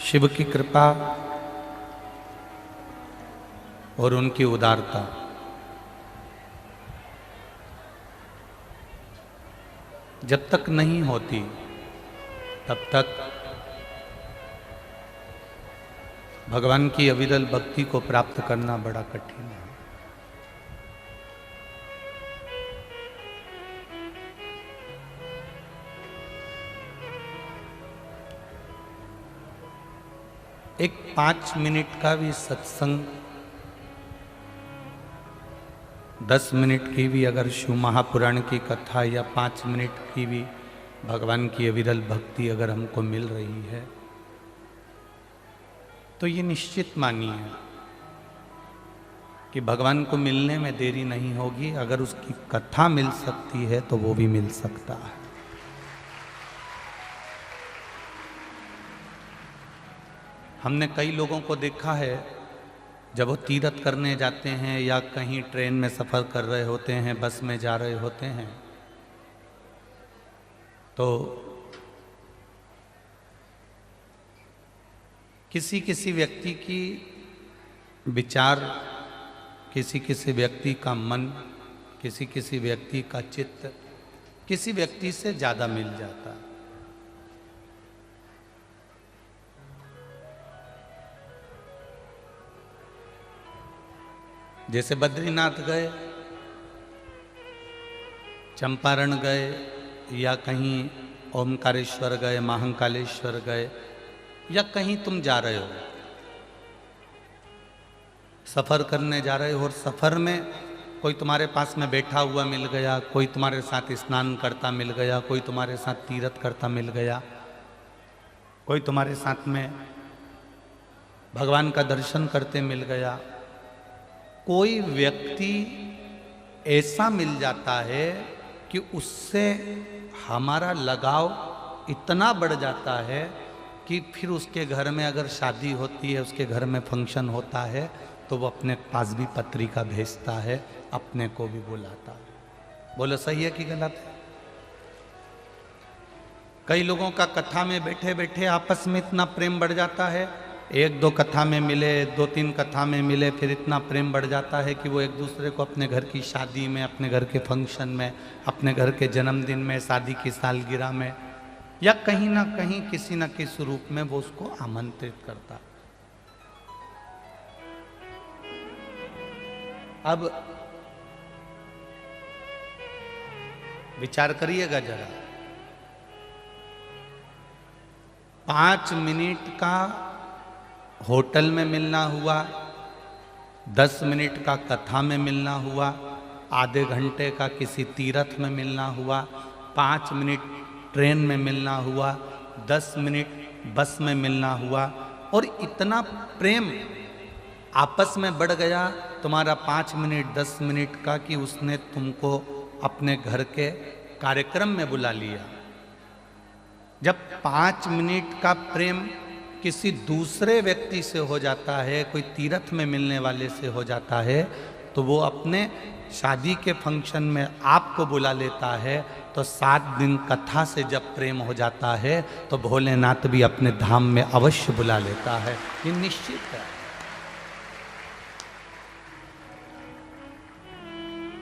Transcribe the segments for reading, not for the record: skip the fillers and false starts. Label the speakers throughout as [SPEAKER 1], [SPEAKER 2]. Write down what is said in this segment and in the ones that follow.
[SPEAKER 1] शिव की कृपा और उनकी उदारता जब तक नहीं होती तब तक भगवान की अविरल भक्ति को प्राप्त करना बड़ा कठिन है। एक 5 मिनट का भी सत्संग, 10 मिनट की भी अगर शिव महापुराण की कथा या 5 मिनट की भी भगवान की अविरल भक्ति अगर हमको मिल रही है तो ये निश्चित मानिए कि भगवान को मिलने में देरी नहीं होगी। अगर उसकी कथा मिल सकती है तो वो भी मिल सकता है। हमने कई लोगों को देखा है जब वो तीर्थ करने जाते हैं या कहीं ट्रेन में सफ़र कर रहे होते हैं, बस में जा रहे होते हैं, तो किसी किसी व्यक्ति की विचार, किसी किसी व्यक्ति का मन, किसी किसी व्यक्ति का चित्त किसी व्यक्ति से ज़्यादा मिल जाता है। जैसे बद्रीनाथ गए, चंपारण गए या कहीं ओमकारेश्वर गए, महाकालेश्वर गए या कहीं तुम जा रहे हो, सफ़र करने जा रहे हो और सफ़र में कोई तुम्हारे पास में बैठा हुआ मिल गया, कोई तुम्हारे साथ स्नान करता मिल गया, कोई तुम्हारे साथ तीर्थ करता मिल गया, कोई तुम्हारे साथ में भगवान का दर्शन करते मिल गया, कोई व्यक्ति ऐसा मिल जाता है कि उससे हमारा लगाव इतना बढ़ जाता है कि फिर उसके घर में अगर शादी होती है, उसके घर में फंक्शन होता है तो वो अपने पास भी पत्रिका भेजता है, अपने को भी बुलाता है। बोलो सही है कि गलत है? कई लोगों का कथा में बैठे बैठे आपस में इतना प्रेम बढ़ जाता है, 1-2 कथा में मिले, 2-3 कथा में मिले, फिर इतना प्रेम बढ़ जाता है कि वो एक दूसरे को अपने घर की शादी में, अपने घर के फंक्शन में, अपने घर के जन्मदिन में, शादी की सालगिरह में या कहीं ना कहीं किसी न किसी रूप में वो उसको आमंत्रित करता है। अब विचार करिएगा जरा, 5 मिनट का होटल में मिलना हुआ, 10 मिनट का कथा में मिलना हुआ, आधे घंटे का किसी तीर्थ में मिलना हुआ, 5 मिनट ट्रेन में मिलना हुआ, 10 मिनट बस में मिलना हुआ और इतना प्रेम आपस में बढ़ गया तुम्हारा 5 मिनट 10 मिनट का कि उसने तुमको अपने घर के कार्यक्रम में बुला लिया। जब 5 मिनट का प्रेम किसी दूसरे व्यक्ति से हो जाता है, कोई तीर्थ में मिलने वाले से हो जाता है, तो वो अपने शादी के फंक्शन में आपको बुला लेता है। तो 7 दिन कथा से जब प्रेम हो जाता है तो भोलेनाथ भी अपने धाम में अवश्य बुला लेता है, ये निश्चित है।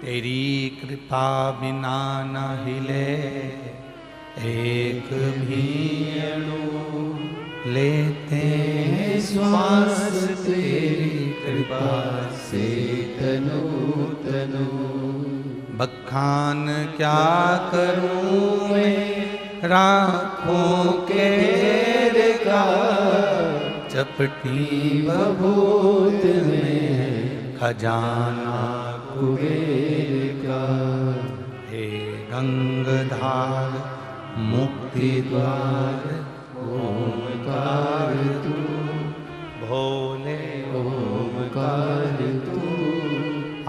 [SPEAKER 1] तेरी कृपा बिना न हिले एक भी अणु, लेते श्वास तेरी कृपा से तनु तनु। बखान क्या करूं मैं राखों के ढेर का, चपटी बभूत में खजाना कुबेर का। हे गंगधार मुक्ति द्वार ओमकार तू, भोले ओमकार तू।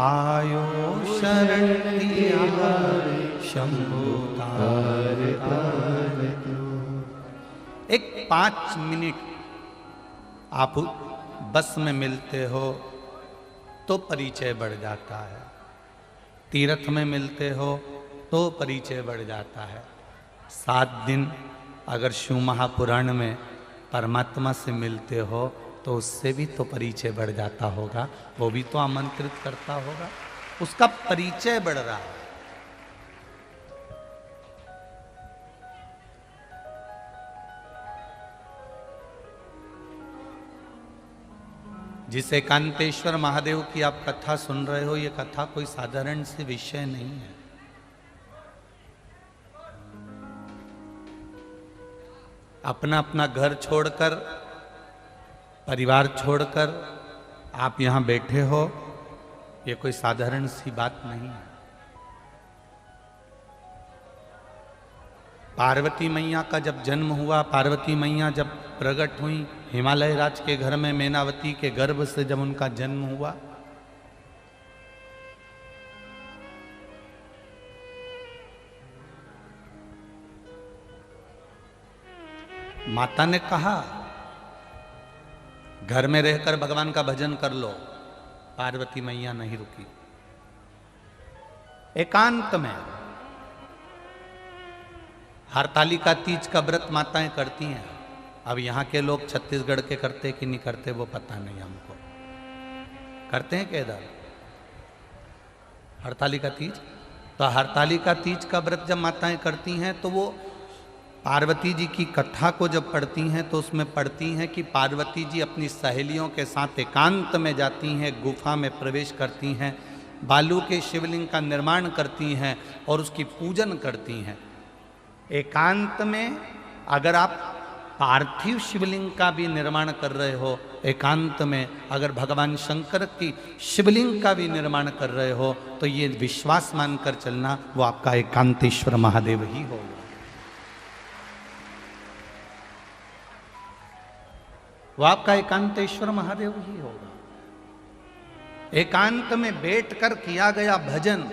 [SPEAKER 1] आयो शरण तिहारे शंभु तार तार तू। एक 5 मिनट आप बस में मिलते हो तो परिचय बढ़ जाता है, तीर्थ में मिलते हो तो परिचय बढ़ जाता है। 7 दिन अगर शिव महापुराण में परमात्मा से मिलते हो तो उससे भी तो परिचय बढ़ जाता होगा, वो भी तो आमंत्रित करता होगा, उसका परिचय बढ़ रहा है। जिस एकांतेश्वर महादेव की आप कथा सुन रहे हो, ये कथा कोई साधारण सी विषय नहीं है। अपना अपना घर छोड़कर, परिवार छोड़कर आप यहां बैठे हो, ये कोई साधारण सी बात नहीं है। पार्वती मैया का जब जन्म हुआ, पार्वती मैया जब प्रकट हुई हिमालय राज के घर में, मैनावती के गर्भ से जब उनका जन्म हुआ, माता ने कहा घर में रहकर भगवान का भजन कर लो। पार्वती मैया नहीं रुकी, एकांत में हरतालिका तीज का व्रत माताएं करती हैं। अब यहाँ के लोग छत्तीसगढ़ के करते कि नहीं करते वो पता नहीं हमको। करते हैं क्या इधर हरतालिका तीज? तो हरतालिका तीज का व्रत जब माताएं करती हैं तो वो पार्वती जी की कथा को जब पढ़ती हैं तो उसमें पढ़ती हैं कि पार्वती जी अपनी सहेलियों के साथ एकांत में जाती हैं, गुफा में प्रवेश करती हैं, बालू के शिवलिंग का निर्माण करती हैं और उसकी पूजन करती हैं। एकांत में अगर आप पार्थिव शिवलिंग का भी निर्माण कर रहे हो, एकांत में अगर भगवान शंकर की शिवलिंग का भी निर्माण कर रहे हो, तो ये विश्वास मानकर चलना वो आपका एकांतेश्वर महादेव ही होगा। वो आपका एकांतेश्वर महादेव ही होगा। एकांत में बैठकर किया गया भजन,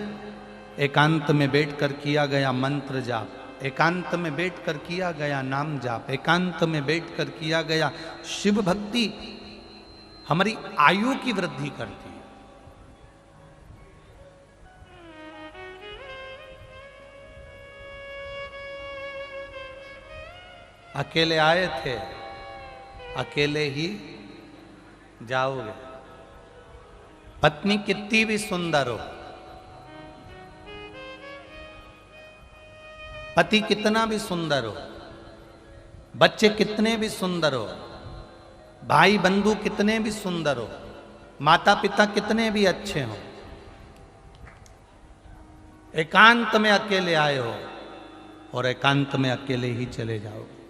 [SPEAKER 1] एकांत में बैठकर किया गया मंत्र जाप, एकांत में बैठकर किया गया नाम जाप, एकांत में बैठकर किया गया शिव भक्ति हमारी आयु की वृद्धि करती है। अकेले आए थे, अकेले ही जाओगे। पत्नी कितनी भी सुंदर हो, पति कितना भी सुंदर हो, बच्चे कितने भी सुंदर हो, भाई बंधु कितने भी सुंदर हो, माता पिता कितने भी अच्छे हो, एकांत में अकेले आए हो और एकांत में अकेले ही चले जाओगे।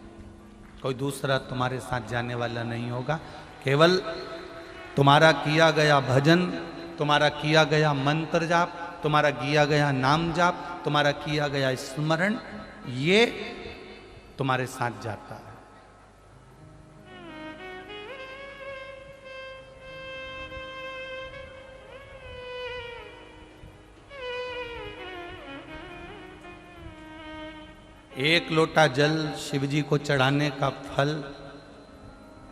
[SPEAKER 1] कोई दूसरा तुम्हारे साथ जाने वाला नहीं होगा। केवल तुम्हारा किया गया भजन, तुम्हारा किया गया मंत्र जाप, तुम्हारा किया गया नाम जाप, तुम्हारा किया गया स्मरण, ये तुम्हारे साथ जाता है। एक लोटा जल शिवजी को चढ़ाने का फल,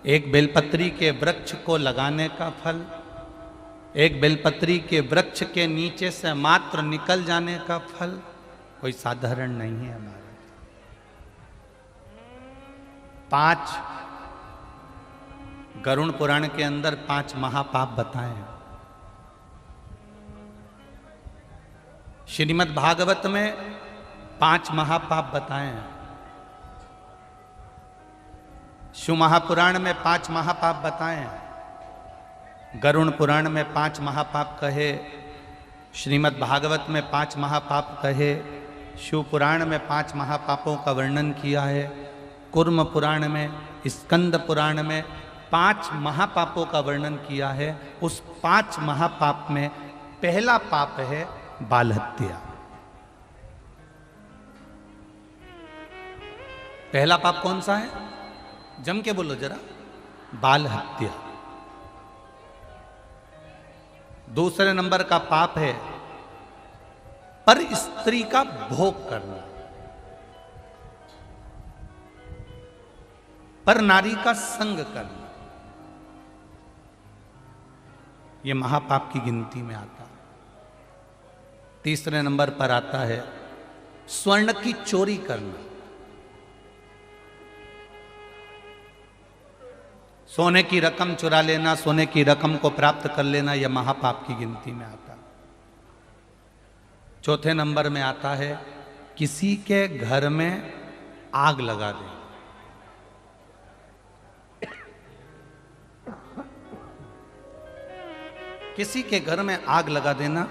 [SPEAKER 1] एक बेलपत्री के वृक्ष को लगाने का फल, एक बेलपत्री के वृक्ष के नीचे से मात्र निकल जाने का फल कोई साधारण नहीं है हमारा। 5 गरुड़ पुराण के अंदर 5 महापाप बताए हैं। श्रीमद् भागवत में 5 महापाप बताए हैं। शिव महापुराण में 5 महापाप बताए हैं। गरुड़ पुराण में 5 महापाप कहे, श्रीमद् भागवत में 5 महापाप कहे, शिव पुराण में 5 महापापों का वर्णन किया है, कुर्म पुराण में, स्कंद पुराण में 5 महापापों का वर्णन किया है। उस 5 महापाप में पहला पाप है बाल हत्या। पहला पाप कौन सा है? जम के बोलो जरा। बाल हत्या। दूसरे नंबर का पाप है पर स्त्री का भोग करना, पर नारी का संग करना, यह महापाप की गिनती में आता है। तीसरे नंबर पर आता है स्वर्ण की चोरी करना। सोने की रकम चुरा लेना, सोने की रकम को प्राप्त कर लेना, यह महापाप की गिनती में आता है। चौथे नंबर में आता है किसी के घर में आग लगा दे। किसी के घर में आग लगा देना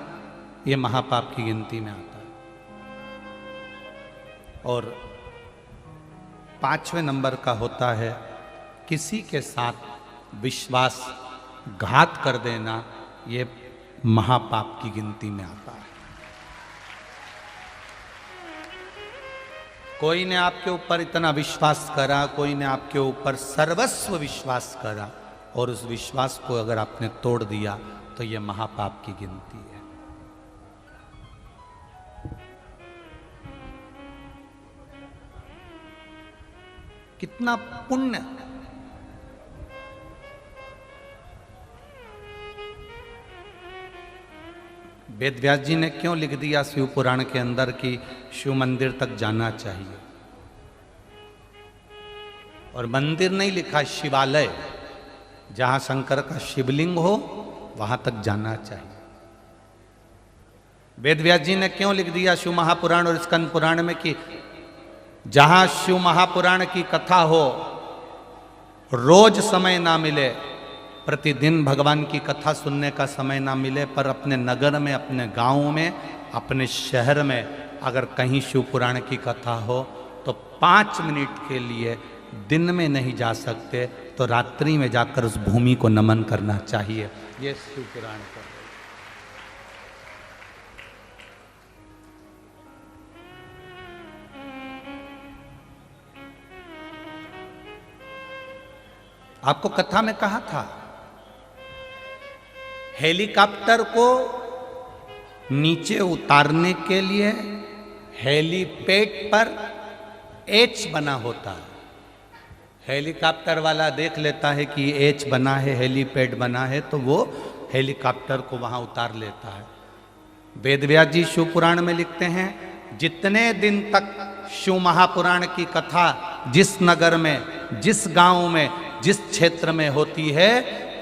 [SPEAKER 1] यह महापाप की गिनती में आता है। और 5वें नंबर का होता है किसी के साथ विश्वासघात कर देना, यह महापाप की गिनती में आता है। कोई ने आपके ऊपर इतना विश्वास करा, कोई ने आपके ऊपर सर्वस्व विश्वास करा, और उस विश्वास को अगर आपने तोड़ दिया तो यह महापाप की गिनती है। कितना पुण्य! वेद व्यास जी ने क्यों लिख दिया शिव पुराण के अंदर कि शिव मंदिर तक जाना चाहिए, और मंदिर नहीं लिखा, शिवालय, जहां शंकर का शिवलिंग हो वहां तक जाना चाहिए। वेद व्यास जी ने क्यों लिख दिया शिव महापुराण और स्कंद पुराण में कि जहां शिव महापुराण की कथा हो, रोज समय ना मिले, प्रतिदिन भगवान की कथा सुनने का समय ना मिले, पर अपने नगर में, अपने गांव में, अपने शहर में अगर कहीं शिव पुराण की कथा हो तो 5 मिनट के लिए दिन में नहीं जा सकते तो रात्रि में जाकर उस भूमि को नमन करना चाहिए। ये शिव पुराण का आपको कथा में कहा था, हेलीकॉप्टर को नीचे उतारने के लिए हेलीपैड पर एच बना होता है। हेलीकॉप्टर वाला देख लेता है कि एच बना है, हेलीपैड बना है, तो वो हेलीकॉप्टर को वहां उतार लेता है। वेद व्यास जी शिव पुराण में लिखते हैं, जितने दिन तक शिव महापुराण की कथा जिस नगर में, जिस गांव में, जिस क्षेत्र में होती है,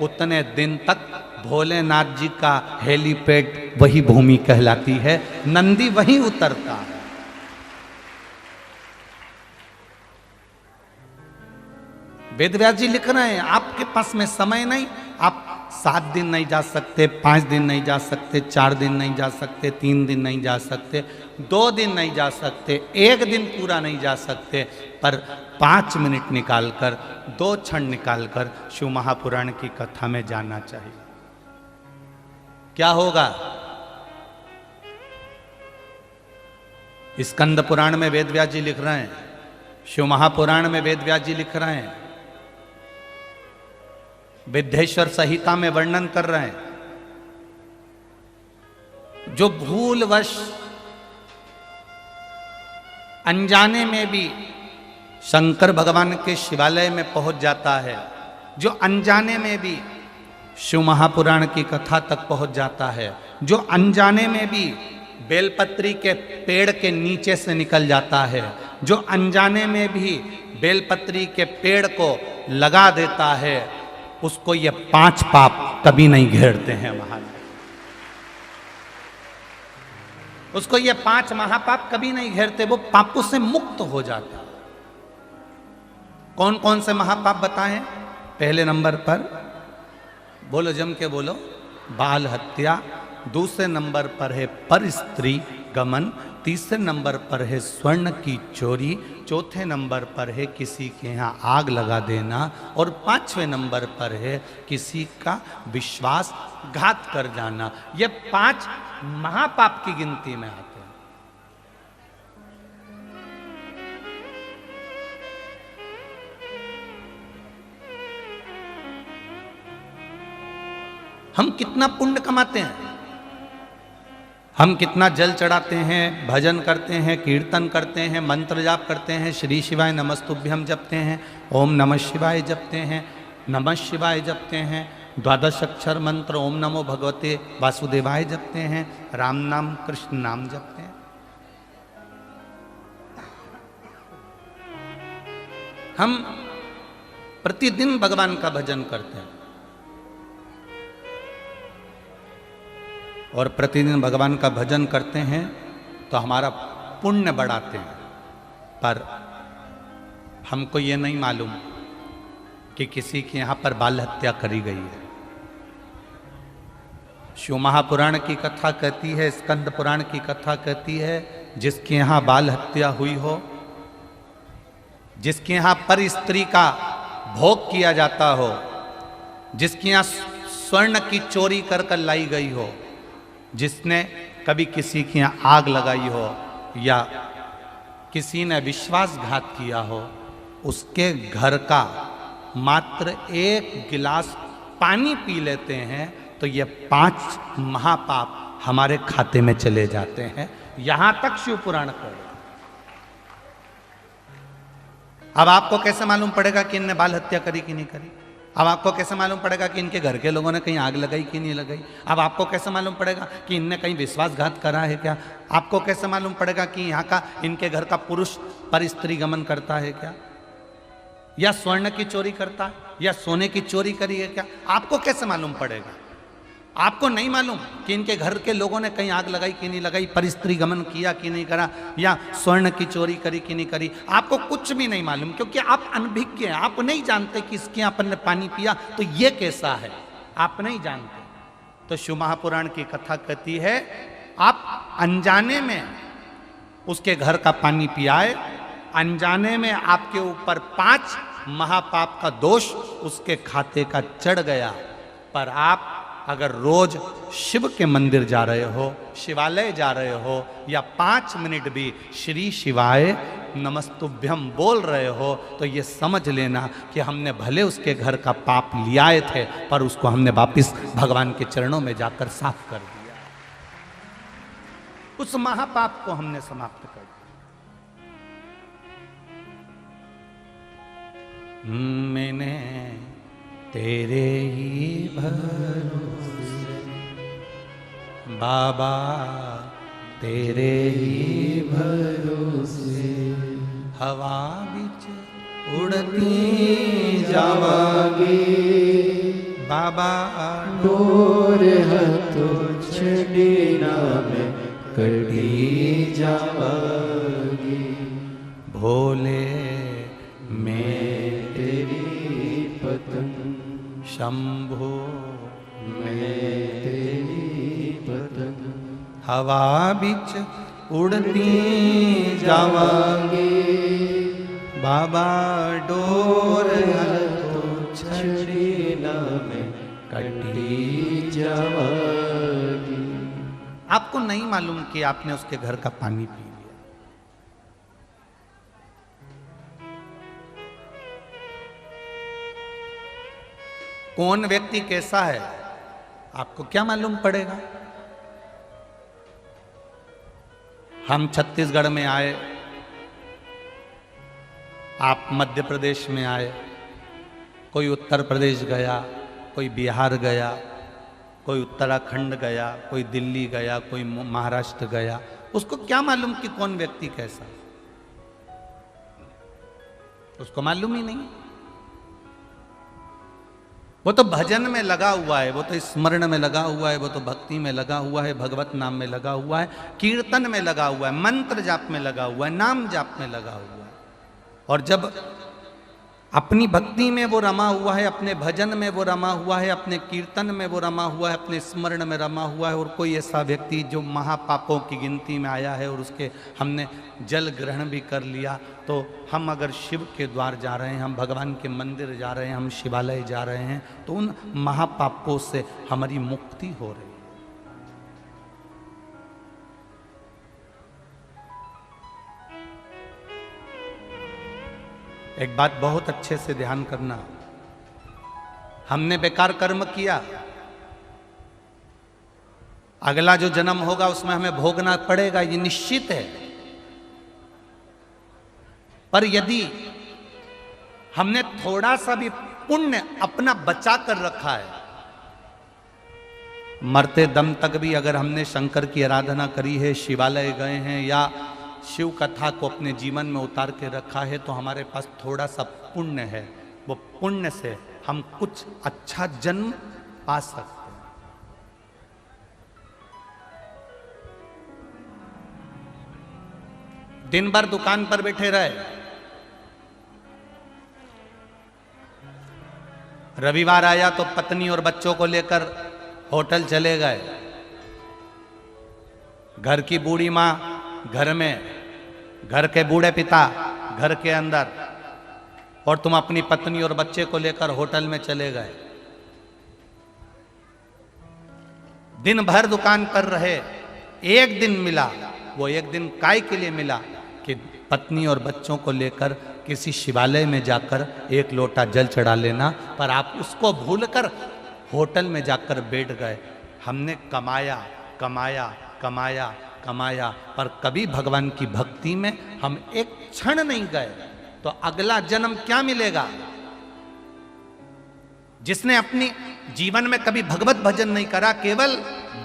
[SPEAKER 1] उतने दिन तक भोलेनाथ जी का हेलीपैड वही भूमि कहलाती है, नंदी वहीं उतरता है। वेद व्यास जी लिख रहे हैं, आपके पास में समय नहीं, आप 7 दिन नहीं जा सकते, 5 दिन नहीं जा सकते, 4 दिन नहीं जा सकते, 3 दिन नहीं जा सकते, 2 दिन नहीं जा सकते, 1 दिन पूरा नहीं जा सकते, पर 5 मिनट निकालकर, 2 क्षण निकालकर शिव महापुराण की कथा में जाना चाहिए। क्या होगा? स्कंद पुराण में वेद व्यास जी लिख रहे हैं, शिव महापुराण में वेद व्यास जी लिख रहे हैं, विद्येश्वर संहिता में वर्णन कर रहे हैं, जो भूलवश अनजाने में भी शंकर भगवान के शिवालय में पहुंच जाता है, जो अनजाने में भी शिव महापुराण की कथा तक पहुंच जाता है, जो अनजाने में भी बेलपत्री के पेड़ के नीचे से निकल जाता है, जो अनजाने में भी बेलपत्री के पेड़ को लगा देता है, उसको ये 5 पाप कभी नहीं घेरते हैं महाराज। उसको ये 5 महापाप कभी नहीं घेरते, वो पापों से मुक्त हो जाता। कौन कौन से महापाप बताएं? पहले नंबर पर बोलो, जम के बोलो, बाल हत्या। दूसरे नंबर पर है पर स्त्री गमन। तीसरे नंबर पर है स्वर्ण की चोरी। चौथे नंबर पर है किसी के यहाँ आग लगा देना। और 5वें नंबर पर है किसी का विश्वासघात कर जाना। ये 5 महापाप की गिनती में आते हैं। हम कितना पुण्य कमाते हैं, हम कितना जल चढ़ाते हैं, भजन करते हैं, कीर्तन करते हैं, मंत्र जाप करते हैं, श्री शिवाय नमस्तुभ्यम जपते हैं, ओम नमः शिवाय जपते हैं, नमः शिवाय जपते हैं, 12 अक्षर मंत्र ओम नमो भगवते वासुदेवाय जपते हैं, राम नाम कृष्ण नाम जपते हैं। हम प्रतिदिन भगवान का भजन करते हैं और प्रतिदिन भगवान का भजन करते हैं तो हमारा पुण्य बढ़ाते हैं, पर हमको ये नहीं मालूम कि किसी के यहाँ पर बाल हत्या करी गई है। शिव महापुराण की कथा कहती है, स्कंद पुराण की कथा कहती है, जिसके यहाँ बाल हत्या हुई हो, जिसके यहाँ पर स्त्री का भोग किया जाता हो, जिसके यहाँ स्वर्ण की चोरी कर कर लाई गई हो, जिसने कभी किसी के यहाँ आग लगाई हो या किसी ने विश्वासघात किया हो, उसके घर का मात्र एक गिलास पानी पी लेते हैं तो ये 5 महापाप हमारे खाते में चले जाते हैं। यहां तक शिव पुराण कर। अब आपको कैसे मालूम पड़ेगा कि इनने बाल हत्या करी कि नहीं करी? अब आपको कैसे मालूम पड़ेगा कि इनके घर के लोगों ने कहीं आग लगाई कि नहीं लगाई? अब आपको कैसे मालूम पड़ेगा कि इनने कहीं विश्वासघात करा है क्या? आपको कैसे मालूम पड़ेगा कि यहाँ का इनके घर का पुरुष पर स्त्री गमन करता है क्या, या स्वर्ण की चोरी करता है, या सोने की चोरी करी है क्या? आपको कैसे मालूम पड़ेगा? आपको नहीं मालूम कि इनके घर के लोगों ने कहीं आग लगाई कि नहीं लगाई, पर स्त्री गमन किया कि नहीं करा, या स्वर्ण की चोरी करी कि नहीं करी? आपको कुछ भी नहीं मालूम, क्योंकि आप अनभिज्ञ हैं। आप नहीं जानते कि इसके अपन ने पानी पिया तो ये कैसा है, आप नहीं जानते। तो शिव महापुराण की कथा कहती है, आप अनजाने में उसके घर का पानी पियाए, अनजाने में आपके ऊपर 5 महापाप का दोष उसके खाते का चढ़ गया। पर आप अगर रोज शिव के मंदिर जा रहे हो, शिवालय जा रहे हो, या 5 मिनट भी श्री शिवाय नमस्तुभ्यम बोल रहे हो, तो ये समझ लेना कि हमने भले उसके घर का पाप लियाए थे, पर उसको हमने वापिस भगवान के चरणों में जाकर साफ कर दिया। उस महापाप को हमने समाप्त कर दिया। मैंने तेरे ही भरोसे बाबा, तेरे ही भरोसे हवा बिच उड़ती जावागी बाबा,
[SPEAKER 2] डोर हथो छड़ीना में कटी जावागी।
[SPEAKER 1] भोले
[SPEAKER 2] मैं तेरी पतंग,
[SPEAKER 1] शंभो
[SPEAKER 2] मैं तेरी पतंग,
[SPEAKER 1] हवा बिच उड़ती जावांगी बाबा, डोर
[SPEAKER 2] तो छड़ीना में कटी जावागी।
[SPEAKER 1] आपको नहीं मालूम कि आपने उसके घर का पानी पी लिया। कौन व्यक्ति कैसा है आपको क्या मालूम पड़ेगा? हम छत्तीसगढ़ में आए, आप मध्य प्रदेश में आए, कोई उत्तर प्रदेश गया, कोई बिहार गया, कोई उत्तराखंड गया, कोई दिल्ली गया, कोई महाराष्ट्र गया, उसको क्या मालूम कि कौन व्यक्ति कैसा? उसको मालूम ही नहीं। वो तो भजन में लगा हुआ है, वो तो स्मरण में लगा हुआ है, वो तो भक्ति में लगा हुआ है, भगवत नाम में लगा हुआ है, कीर्तन में लगा हुआ है, मंत्र जाप में लगा हुआ है, नाम जाप में लगा हुआ है। और जब अपनी भक्ति में वो रमा हुआ है, अपने भजन में वो रमा हुआ है, अपने कीर्तन में वो रमा हुआ है, अपने स्मरण में रमा हुआ है, और कोई ऐसा व्यक्ति जो महापापों की गिनती में आया है और उसके हमने जल ग्रहण भी कर लिया, तो हम अगर शिव के द्वार जा रहे हैं, हम भगवान के मंदिर जा रहे हैं, हम शिवालय जा रहे हैं, तो उन महापापों से हमारी मुक्ति हो रही है। एक बात बहुत अच्छे से ध्यान करना, हमने बेकार कर्म किया, अगला जो जन्म होगा उसमें हमें भोगना पड़ेगा, ये निश्चित है। पर यदि हमने थोड़ा सा भी पुण्य अपना बचा कर रखा है, मरते दम तक भी अगर हमने शंकर की आराधना करी है, शिवालय गए हैं, या शिव कथा को अपने जीवन में उतार के रखा है, तो हमारे पास थोड़ा सा पुण्य है, वो पुण्य से हम कुछ अच्छा जन्म पा सकते हैं। दिन भर दुकान पर बैठे रहे, रविवार आया तो पत्नी और बच्चों को लेकर होटल चले गए। घर की बूढ़ी मां घर में, घर के बूढ़े पिता घर के अंदर, और तुम अपनी पत्नी और बच्चे को लेकर होटल में चले गए। दिन भर दुकान पर रहे, एक दिन मिला, वो एक दिन काय के लिए मिला कि पत्नी और बच्चों को लेकर किसी शिवालय में जाकर एक लोटा जल चढ़ा लेना, पर आप उसको भूलकर होटल में जाकर बैठ गए। हमने कमाया कमाया कमाया कमाया, पर कभी भगवान की भक्ति में हम एक क्षण नहीं गए, तो अगला जन्म क्या मिलेगा? जिसने अपनी जीवन में कभी भगवत भजन नहीं करा, केवल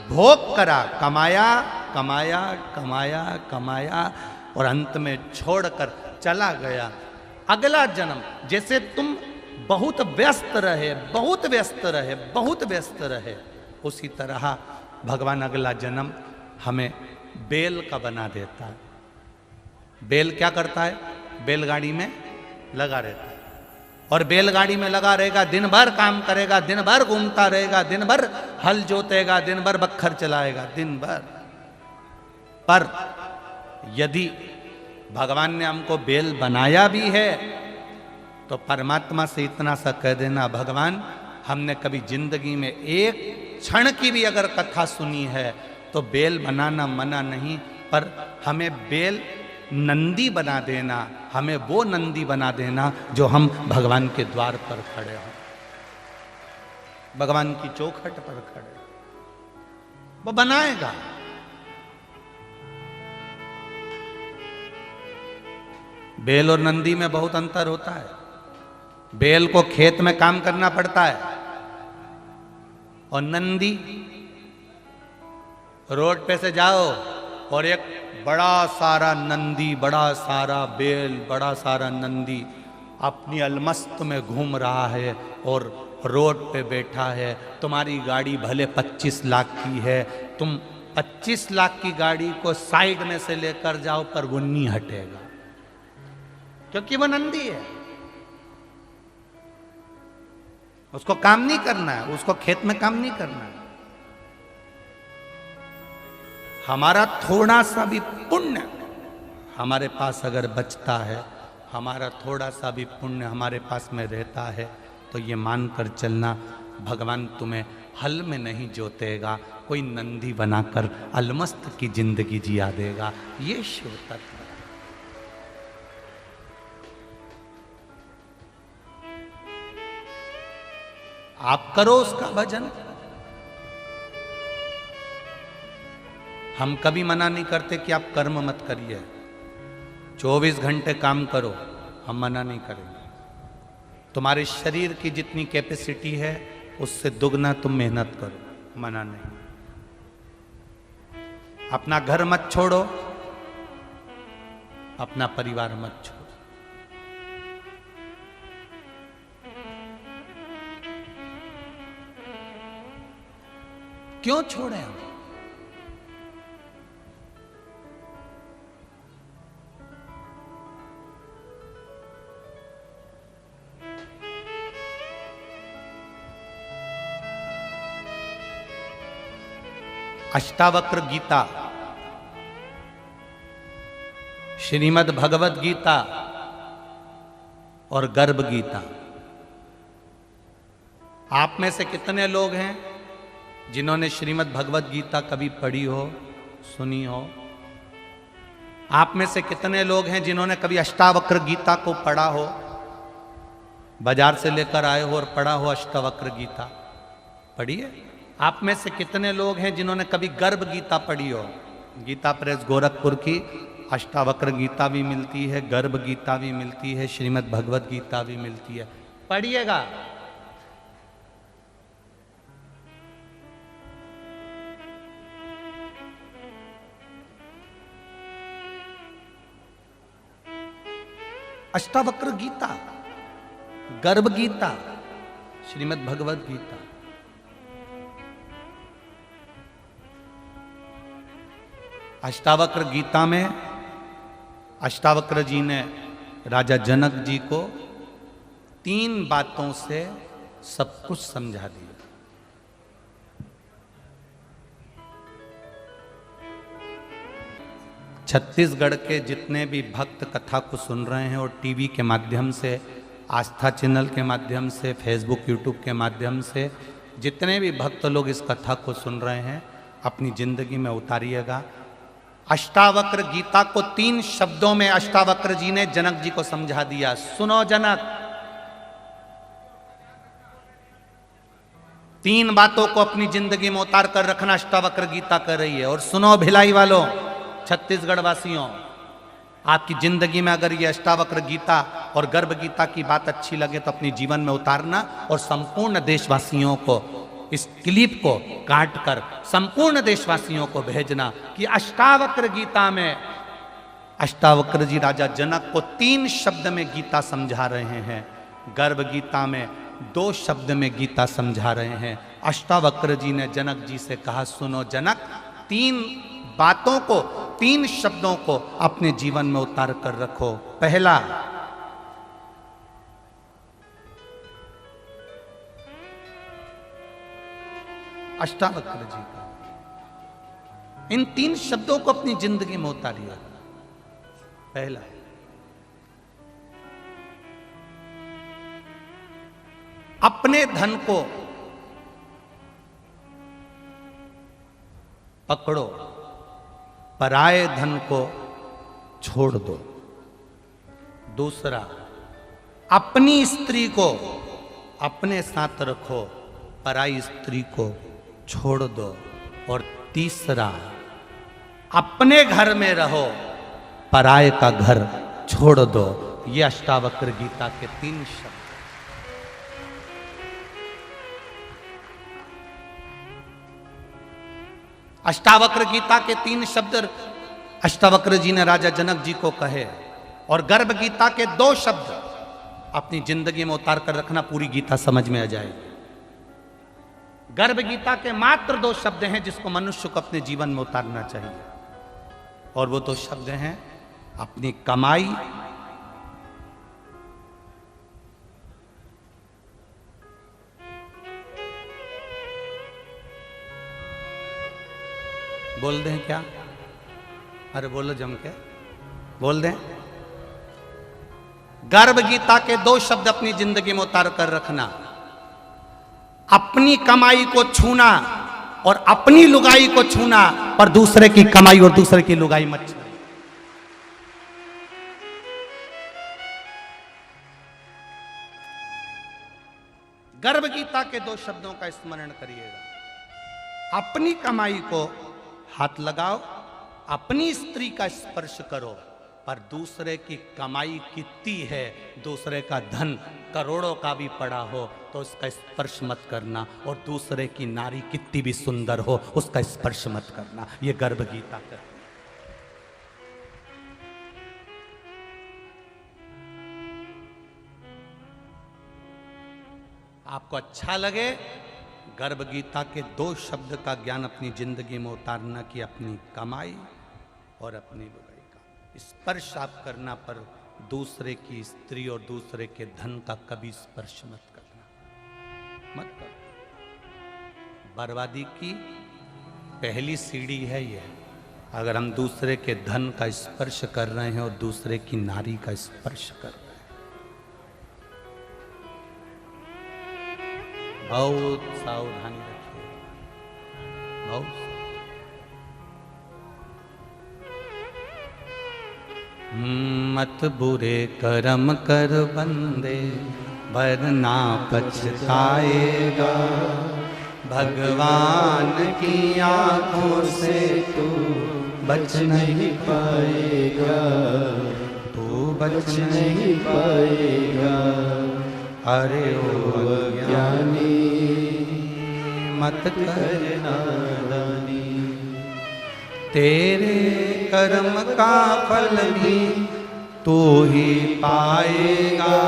[SPEAKER 1] भोग करा, कमाया कमाया कमाया कमाया और अंत में छोड़कर चला गया। अगला जन्म, जैसे तुम बहुत व्यस्त रहे, बहुत व्यस्त रहे, बहुत व्यस्त रहे, उसी तरह भगवान अगला जन्म हमें बेल का बना देता है। बेल क्या करता है? बैलगाड़ी में लगा रहता है, और बैलगाड़ी में लगा रहेगा, दिन भर काम करेगा, दिन भर घूमता रहेगा, दिन भर हल जोतेगा, दिन भर बखर चलाएगा, दिन भर। पर यदि भगवान ने हमको बेल बनाया भी है, तो परमात्मा से इतना सा कह देना, भगवान हमने कभी जिंदगी में एक क्षण की भी अगर कथा सुनी है तो बेल बनाना मना नहीं, पर हमें बेल नंदी बना देना, हमें वो नंदी बना देना जो हम भगवान के द्वार पर खड़े हों, भगवान की चौखट पर खड़े। वो बनाएगा। बेल और नंदी में बहुत अंतर होता है। बेल को खेत में काम करना पड़ता है, और नंदी रोड पे से जाओ और एक बड़ा सारा नंदी, बड़ा सारा बेल, बड़ा सारा नंदी अपनी अलमस्त में घूम रहा है और रोड पे बैठा है। तुम्हारी गाड़ी भले 25 लाख की है, तुम 25 लाख की गाड़ी को साइड में से लेकर जाओ, पर वो नहीं हटेगा, क्योंकि वो नंदी है। उसको काम नहीं करना है, उसको खेत में काम नहीं करना है। हमारा थोड़ा सा भी पुण्य हमारे पास अगर बचता है, हमारा थोड़ा सा भी पुण्य हमारे पास में रहता है, तो ये मानकर चलना, भगवान तुम्हें हल में नहीं जोतेगा, कोई नंदी बनाकर अलमस्त की जिंदगी जिया देगा। ये शिव तत्व है। आप करो उसका भजन। हम कभी मना नहीं करते कि आप कर्म मत करिए, 24 घंटे काम करो, हम मना नहीं करेंगे। तुम्हारे शरीर की जितनी कैपेसिटी है उससे दुगना तुम मेहनत करो, मना नहीं। अपना घर मत छोड़ो, अपना परिवार मत छोड़ो। क्यों छोड़े हम? अष्टावक्र गीता, श्रीमद् भगवत गीता और गर्भ गीता, आप में से कितने लोग हैं जिन्होंने श्रीमद् भगवत गीता कभी पढ़ी हो, सुनी हो? आप में से कितने लोग हैं जिन्होंने कभी अष्टावक्र गीता को पढ़ा हो, बाजार से लेकर आए हो और पढ़ा हो अष्टावक्र गीता? पढ़िए। आप में से कितने लोग हैं जिन्होंने कभी गर्भ गीता पढ़ी हो? गीता प्रेस गोरखपुर की अष्टावक्र गीता भी मिलती है, गर्भ गीता भी मिलती है, श्रीमद् भगवत गीता भी मिलती है, पढ़िएगा। अष्टावक्र गीता, गर्भ गीता, श्रीमद् भगवद गीता। अष्टावक्र गीता में अष्टावक्र जी ने राजा जनक जी को 3 बातों से सब कुछ समझा दिया। छत्तीसगढ़ के जितने भी भक्त कथा को सुन रहे हैं और टीवी के माध्यम से, आस्था चैनल के माध्यम से, फेसबुक यूट्यूब के माध्यम से जितने भी भक्त लोग इस कथा को सुन रहे हैं, अपनी जिंदगी में उतारिएगा। अष्टावक्र गीता को 3 शब्दों में अष्टावक्र जी ने जनक जी को समझा दिया। सुनो जनक, 3 बातों को अपनी जिंदगी में उतार कर रखना अष्टावक्र गीता कर रही है। और सुनो भिलाई वालों, छत्तीसगढ़ वासियों, आपकी जिंदगी में अगर ये अष्टावक्र गीता और गर्भ गीता की बात अच्छी लगे तो अपनी जीवन में उतारना और संपूर्ण देशवासियों को इस क्लिप को काट कर संपूर्ण देशवासियों को भेजना कि अष्टावक्र गीता में अष्टावक्र जी राजा जनक को 3 शब्द में गीता समझा रहे हैं। गर्भ गीता में 2 शब्द में गीता समझा रहे हैं। अष्टावक्र जी ने जनक जी से कहा, सुनो जनक, 3 बातों को, 3 शब्दों को अपने जीवन में उतार कर रखो। पहला, अष्टावक्र जी का इन 3 शब्दों को अपनी जिंदगी में उतारिए। पहला, अपने धन को पकड़ो, पराये धन को छोड़ दो। दूसरा, अपनी स्त्री को अपने साथ रखो, पराई स्त्री को छोड़ दो। और तीसरा, अपने घर में रहो, पराये का घर छोड़ दो। ये अष्टावक्र गीता के 3 शब्द। अष्टावक्र गीता के 3 शब्द अष्टावक्र जी ने राजा जनक जी को कहे। और गर्भ गीता के 2 शब्द अपनी जिंदगी में उतार कर रखना, पूरी गीता समझ में आ जाएगी। गर्भ गीता के मात्र 2 शब्द हैं जिसको मनुष्य को अपने जीवन में उतारना चाहिए। और वो 2 शब्द हैं, अपनी कमाई बोल दें क्या? अरे बोलो जम के बोल दें। गर्भ गीता के 2 शब्द अपनी जिंदगी में उतार कर रखना, अपनी कमाई को छूना और अपनी लुगाई को छूना, पर दूसरे की कमाई और दूसरे की लुगाई मत छूना। गर्भ गीता के 2 शब्दों का स्मरण करिएगा। अपनी कमाई को हाथ लगाओ, अपनी स्त्री का स्पर्श करो, पर दूसरे की कमाई कितनी है, दूसरे का धन करोड़ों का भी पड़ा हो तो उसका स्पर्श मत करना। और दूसरे की नारी कितनी भी सुंदर हो उसका स्पर्श मत करना। ये गर्भ गीता का। आपको अच्छा लगे, गर्भ गीता के 2 शब्द का ज्ञान अपनी जिंदगी में उतारना कि अपनी कमाई और अपनी लुगाई का स्पर्श आप करना, पर दूसरे की स्त्री और दूसरे के धन का कभी स्पर्श मत करना, मत करो। बर्बादी की पहली सीढ़ी है ये। अगर हम दूसरे के धन का स्पर्श कर रहे हैं और दूसरे की नारी का स्पर्श कर रहे हैं, बहुत सावधानी रखिए, बहुत। मत बुरे कर्म कर बंदे, वरना पछताएगा। भगवान की आंखों से तू बच नहीं पाएगा, तू बच नहीं पाएगा। अरे ओ अज्ञानी मत कर नादानी, तेरे कर्म का फल भी तू ही पाएगा।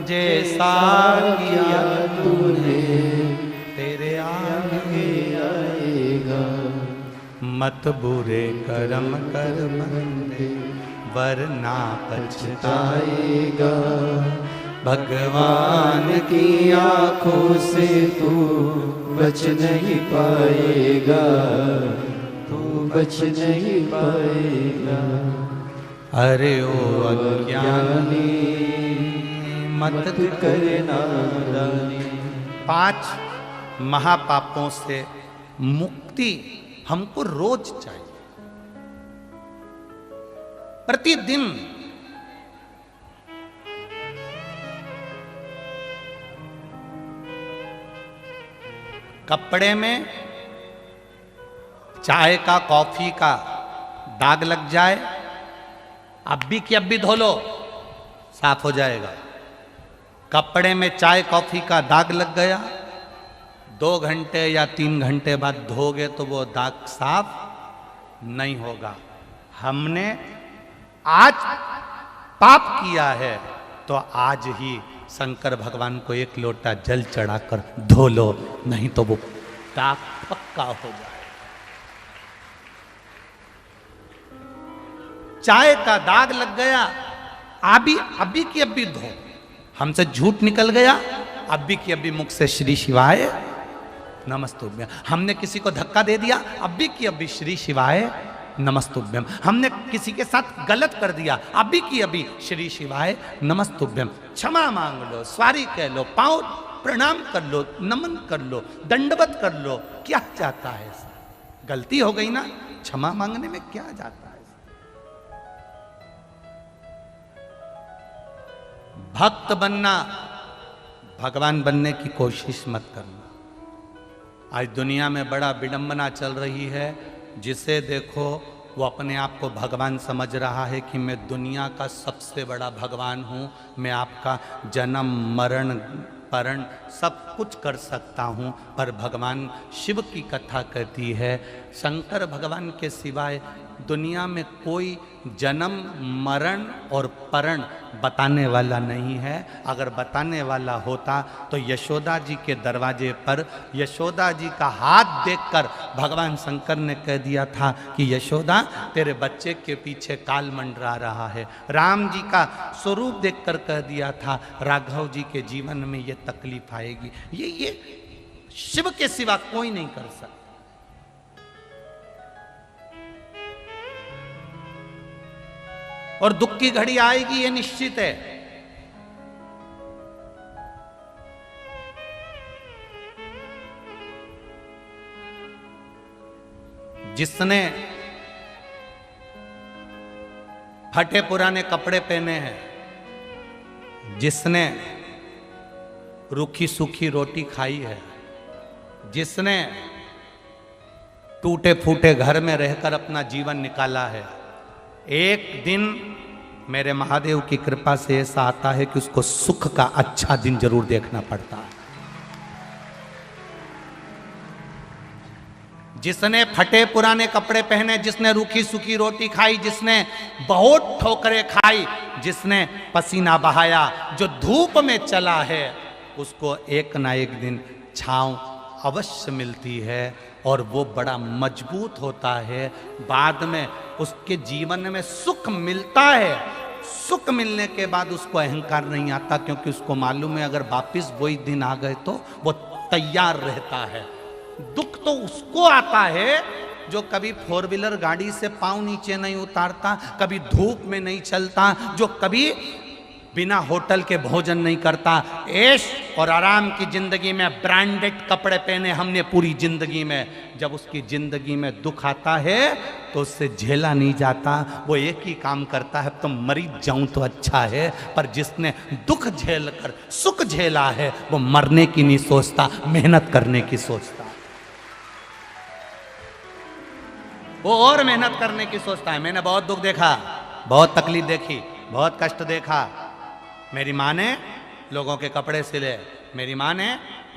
[SPEAKER 1] जैसा किया
[SPEAKER 2] तूने
[SPEAKER 1] तेरे आगे
[SPEAKER 2] आएगा।
[SPEAKER 1] मत बुरे कर्म कर बंदे वरना पछताएगा। भगवान
[SPEAKER 2] की आंखों से तू बच नहीं पाएगा, तू बच नहीं पाएगा।
[SPEAKER 1] अरे ओ अज्ञानी मत
[SPEAKER 2] करना नादानी।
[SPEAKER 1] 5 महापापों से मुक्ति हमको रोज चाहिए, प्रतिदिन। कपड़े में चाय का कॉफी का दाग लग जाए, अभी की अभी धो लो, साफ हो जाएगा। कपड़े में चाय कॉफी का दाग लग गया, 2 घंटे या 3 घंटे बाद धोगे तो वो दाग साफ नहीं होगा। हमने आज पाप किया है तो आज ही शंकर भगवान को 1 लोटा जल चढ़ाकर धो लो, नहीं तो वो दाग पक्का हो जाए। चाय का दाग लग गया, अभी की अभी धो। हमसे झूठ निकल गया, अभी की अभी मुख से श्री शिवाय नमस्तुभ्यम। हमने किसी को धक्का दे दिया, अभी की अभी श्री शिवाय नमस्तुभ्यम। हमने किसी के साथ गलत कर दिया, अभी की अभी श्री शिवाय नमस्तुभ्यम। क्षमा मांग लो, सॉरी कह लो, पांव प्रणाम कर लो, नमन कर लो, दंडवत कर लो। क्या जाता है? गलती हो गई ना, क्षमा मांगने में क्या जाता है? भक्त बनना, भगवान बनने की कोशिश मत करना। आज दुनिया में बड़ा विडंबना चल रही है, जिसे देखो वो अपने आप को भगवान समझ रहा है कि मैं दुनिया का सबसे बड़ा भगवान हूँ, मैं आपका जन्म मरण परण सब कुछ कर सकता हूँ। पर भगवान शिव की कथा कहती है, शंकर भगवान के सिवाय दुनिया में कोई जन्म मरण और परण बताने वाला नहीं है। अगर बताने वाला होता तो यशोदा जी के दरवाजे पर यशोदा जी का हाथ देखकर भगवान शंकर ने कह दिया था कि यशोदा तेरे बच्चे के पीछे काल मंडरा रहा है। राम जी का स्वरूप देखकर कह दिया था राघव जी के जीवन में ये तकलीफ आएगी। ये शिव के सिवा कोई नहीं कर सकता। और दुख की घड़ी आएगी, ये निश्चित है। जिसने फटे पुराने कपड़े पहने हैं, जिसने रूखी सूखी रोटी खाई है, जिसने टूटे फूटे घर में रहकर अपना जीवन निकाला है, एक दिन मेरे महादेव की कृपा से ऐसा आता है कि उसको सुख का अच्छा दिन जरूर देखना पड़ता है। जिसने फटे पुराने कपड़े पहने, जिसने रूखी सूखी रोटी खाई, जिसने बहुत ठोकरें खाई, जिसने पसीना बहाया, जो धूप में चला है, उसको एक ना एक दिन छांव अवश्य मिलती है और वो बड़ा मजबूत होता है। बाद में उसके जीवन में सुख मिलता है। सुख मिलने के बाद उसको अहंकार नहीं आता, क्योंकि उसको मालूम है अगर वापिस वही दिन आ गए तो वो तैयार रहता है। दुख तो उसको आता है जो कभी 4 व्हीलर गाड़ी से पांव नीचे नहीं उतारता, कभी धूप में नहीं चलता, जो कभी बिना होटल के भोजन नहीं करता, ऐश और आराम की जिंदगी में ब्रांडेड कपड़े पहने हमने पूरी जिंदगी में। जब उसकी जिंदगी में दुख आता है तो उससे झेला नहीं जाता। वो एक ही काम करता है, तो मरी जाऊं तो अच्छा है। पर जिसने दुख झेल कर सुख झेला है, वो मरने की नहीं सोचता, मेहनत करने की सोचता। वो और मेहनत करने की सोचता है। मैंने बहुत दुख देखा, बहुत तकलीफ देखी, बहुत कष्ट देखा। मेरी माँ ने लोगों के कपड़े सिले, मेरी माँ ने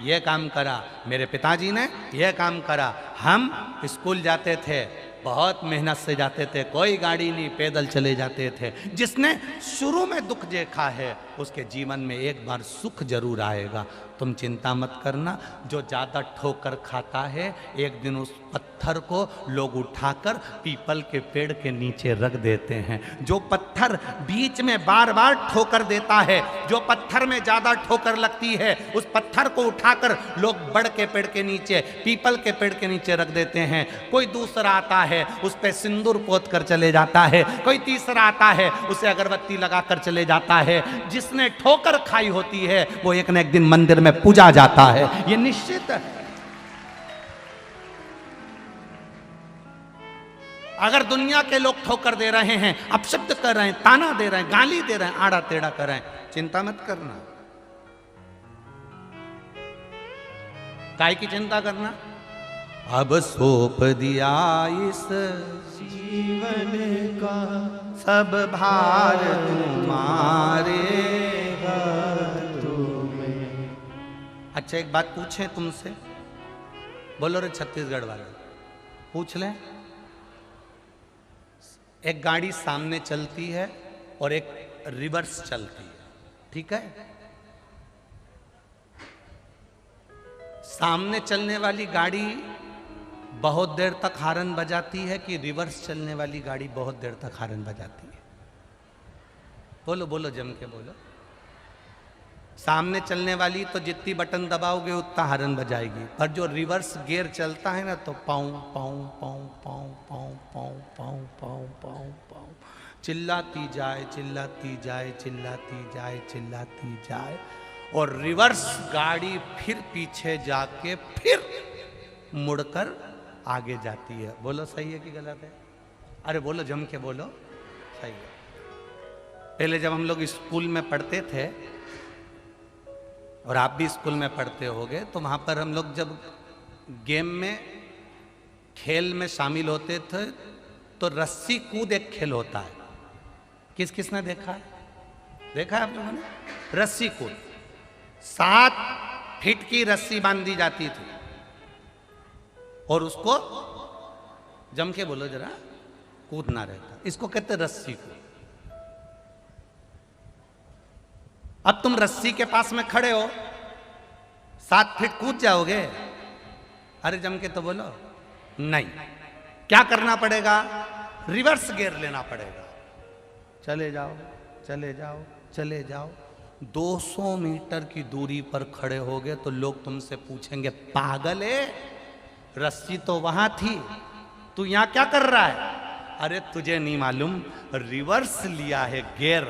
[SPEAKER 1] ये काम करा, मेरे पिताजी ने ये काम करा। हम स्कूल जाते थे, बहुत मेहनत से जाते थे, कोई गाड़ी नहीं, पैदल चले जाते थे। जिसने शुरू में दुख देखा है उसके जीवन में एक बार सुख जरूर आएगा। तुम चिंता मत करना। जो ज़्यादा ठोकर खाता है एक दिन उस पत्थर को लोग उठाकर पीपल के पेड़ के नीचे रख देते हैं। जो पत्थर बीच में बार बार ठोकर देता है, जो पत्थर में ज़्यादा ठोकर लगती है, उस पत्थर को उठाकर लोग बड़ के पेड़ के नीचे, पीपल के पेड़ के नीचे रख देते हैं। कोई दूसरा आता है उस पर सिंदूर पोत कर चले जाता है, कोई तीसरा आता है उसे अगरबत्ती लगाकर चले जाता है। जिसने ठोकर खाई होती है वो एक न एक दिन मंदिर में पूजा जाता है, ये निश्चित है। अगर दुनिया के लोग ठोकर दे रहे हैं, अपशब्द कर रहे हैं, ताना दे रहे हैं, गाली दे रहे हैं, आड़ा टेढ़ा कर रहे हैं, चिंता मत करना। काय की चिंता करना? अब सौंप दिया इस
[SPEAKER 2] जीवन का
[SPEAKER 1] सब भार तुम्हारे। अच्छा एक बात पूछें तुमसे, बोलो रे छत्तीसगढ़ वाले, पूछ लें। एक गाड़ी सामने चलती है और एक रिवर्स चलती है, ठीक है? सामने चलने वाली गाड़ी बहुत देर तक हॉर्न बजाती है कि रिवर्स चलने वाली गाड़ी बहुत देर तक हॉर्न बजाती है? बोलो बोलो, जम के बोलो। सामने चलने वाली तो जितनी बटन दबाओगे उतना हॉर्न बजाएगी, पर जो रिवर्स गियर चलता है ना तो पाँव पाँव पाँव पाँव पाँव पाँव पाँव पाँव पाँव पाँव चिल्लाती जाए, चिल्लाती जाए, चिल्लाती जाए, चिल्लाती जाए। और रिवर्स गाड़ी फिर पीछे जाके फिर मुड़कर आगे जाती है। बोलो सही है कि गलत है? अरे बोलो, जम के बोलो, सही है। पहले जब हम लोग स्कूल में पढ़ते थे, और आप भी स्कूल में पढ़ते होगे, तो वहाँ पर हम लोग जब गेम में, खेल में शामिल होते थे तो रस्सी कूद एक खेल होता है। किस किसने देखा है? देखा है आप लोगों ने? रस्सी कूद 7 फीट की रस्सी बांधी जाती थी और उसको, जम के बोलो जरा, कूदना रहता। इसको कहते रस्सी कूद। अब तुम रस्सी के पास में खड़े हो, 7 फीट कूद जाओगे? अरे जम के तो बोलो, नहीं। क्या करना पड़ेगा? रिवर्स गियर लेना पड़ेगा। चले जाओ, चले जाओ, चले जाओ। 200 मीटर की दूरी पर खड़े होगे तो लोग तुमसे पूछेंगे, पागल है, रस्सी तो वहां थी, तू यहां क्या कर रहा है? अरे तुझे नहीं मालूम, रिवर्स लिया है गियर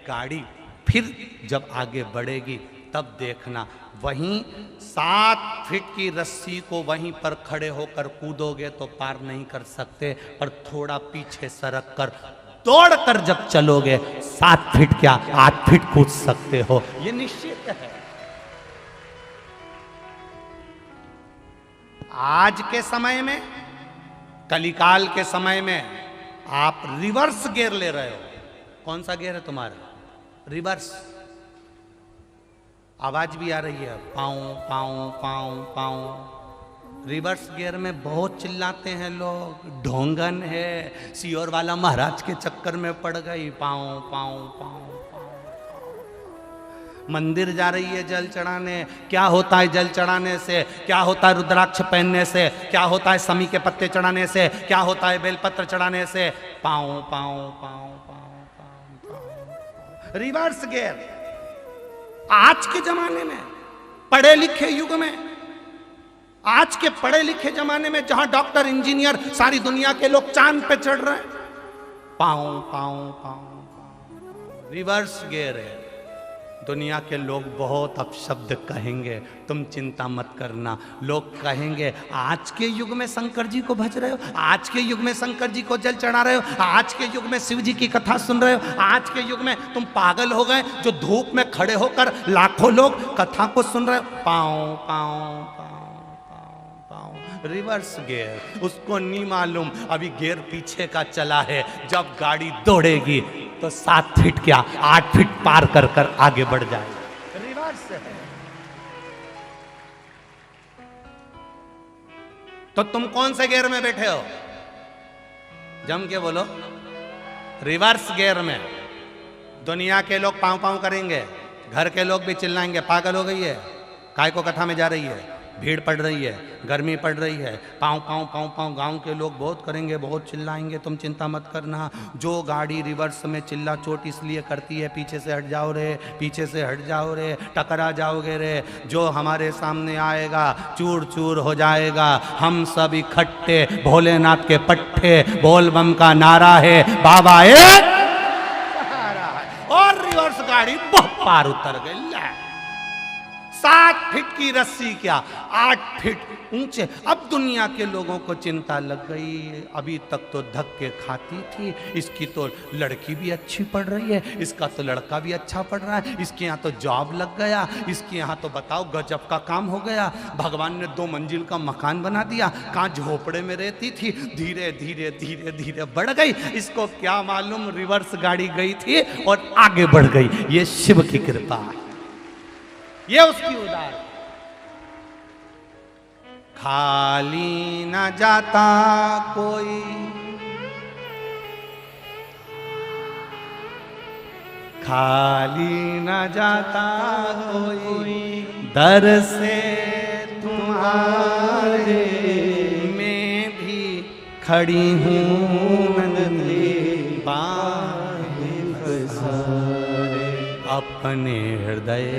[SPEAKER 1] गाड़ी, फिर जब आगे बढ़ेगी तब देखना। वहीं 7 फीट की रस्सी को वहीं पर खड़े होकर कूदोगे तो पार नहीं कर सकते, पर थोड़ा पीछे सरक कर दौड़कर जब चलोगे 7 फीट क्या 8 फीट कूद सकते हो, ये निश्चित है। आज के समय में, कलिकाल के समय में आप रिवर्स गियर ले रहे हो। कौन सा गियर है तुम्हारा? रिवर्स। आवाज भी आ रही है, पाँव पाँव पाँव पाँव। रिवर्स गियर में बहुत चिल्लाते हैं लोग, ढोंगन है, सियोर वाला महाराज के चक्कर में पड़ गई, पाँव पाँव पाँव पाँव। मंदिर जा रही है जल चढ़ाने, क्या होता है जल चढ़ाने से? क्या होता है रुद्राक्ष पहनने से? क्या होता है समी के पत्ते चढ़ाने से? क्या होता है बेलपत्र चढ़ाने से? पाँव पाँव पाँव पाँव पाँव। Reverse gear. आज के जमाने में, पढ़े लिखे युग में, आज के पढ़े लिखे जमाने में जहां डॉक्टर इंजीनियर सारी दुनिया के लोग चांद पे चढ़ रहे हैं, पाँव पाँव पाँव रिवर्स गियर है। दुनिया के लोग बहुत अपशब्द कहेंगे, तुम चिंता मत करना। लोग कहेंगे आज के युग में शंकर जी को भज रहे हो, आज के युग में शंकर जी को जल चढ़ा रहे हो, आज के युग में शिव जी की कथा सुन रहे हो, आज के युग में तुम पागल हो गए जो धूप में खड़े होकर लाखों लोग कथा को सुन रहे हो। पाँव पाँव पाँव पाँव रिवर्स गियर। उसको नहीं मालूम अभी गियर पीछे का चला है, जब गाड़ी दौड़ेगी तो 7 फीट क्या 8 फीट पार कर कर आगे बढ़ जाए। रिवर्स है। तो तुम कौन से गियर में बैठे हो? जम के बोलो। रिवर्स गियर में दुनिया के लोग पाँव पाँव करेंगे, घर के लोग भी चिल्लाएंगे पागल हो गई है, काय को कथा में जा रही है, भीड़ पड़ रही है, गर्मी पड़ रही है, पाँव पाँव पाँव पाँव। गांव के लोग बहुत करेंगे, बहुत चिल्लाएंगे, तुम चिंता मत करना। जो गाड़ी रिवर्स में चिल्ला चोट इसलिए करती है, पीछे से हट जाओ रे, पीछे से हट जाओ रे, टकरा जाओगे रे, जो हमारे सामने आएगा चूर चूर हो जाएगा। हम सब इकट्ठे भोलेनाथ के पट्टे, बोल बम का नारा है, बाबा एक और रिवर्स गाड़ी बहुत पार उतर गई। 7 फीट की रस्सी क्या 8 फीट ऊंचे। अब दुनिया के लोगों को चिंता लग गई, अभी तक तो धक्के खाती थी, इसकी तो लड़की भी अच्छी पढ़ रही है, इसका तो लड़का भी अच्छा पढ़ रहा है, इसके यहाँ तो जॉब लग गया, इसके यहाँ तो बताओ गजब का काम हो गया, भगवान ने 2 मंजिल का मकान बना दिया, कहाँ झोपड़े में रहती थी, धीरे धीरे धीरे धीरे बढ़ गई। इसको क्या मालूम रिवर्स गाड़ी गई थी और आगे बढ़ गई। ये शिव की कृपा है, ये उसकी उदार। खाली न जाता कोई, खाली न जाता कोई, दर से तुम्हारे मैं भी खड़ी हूँ नंदी बाहें पसारे। अपने हृदय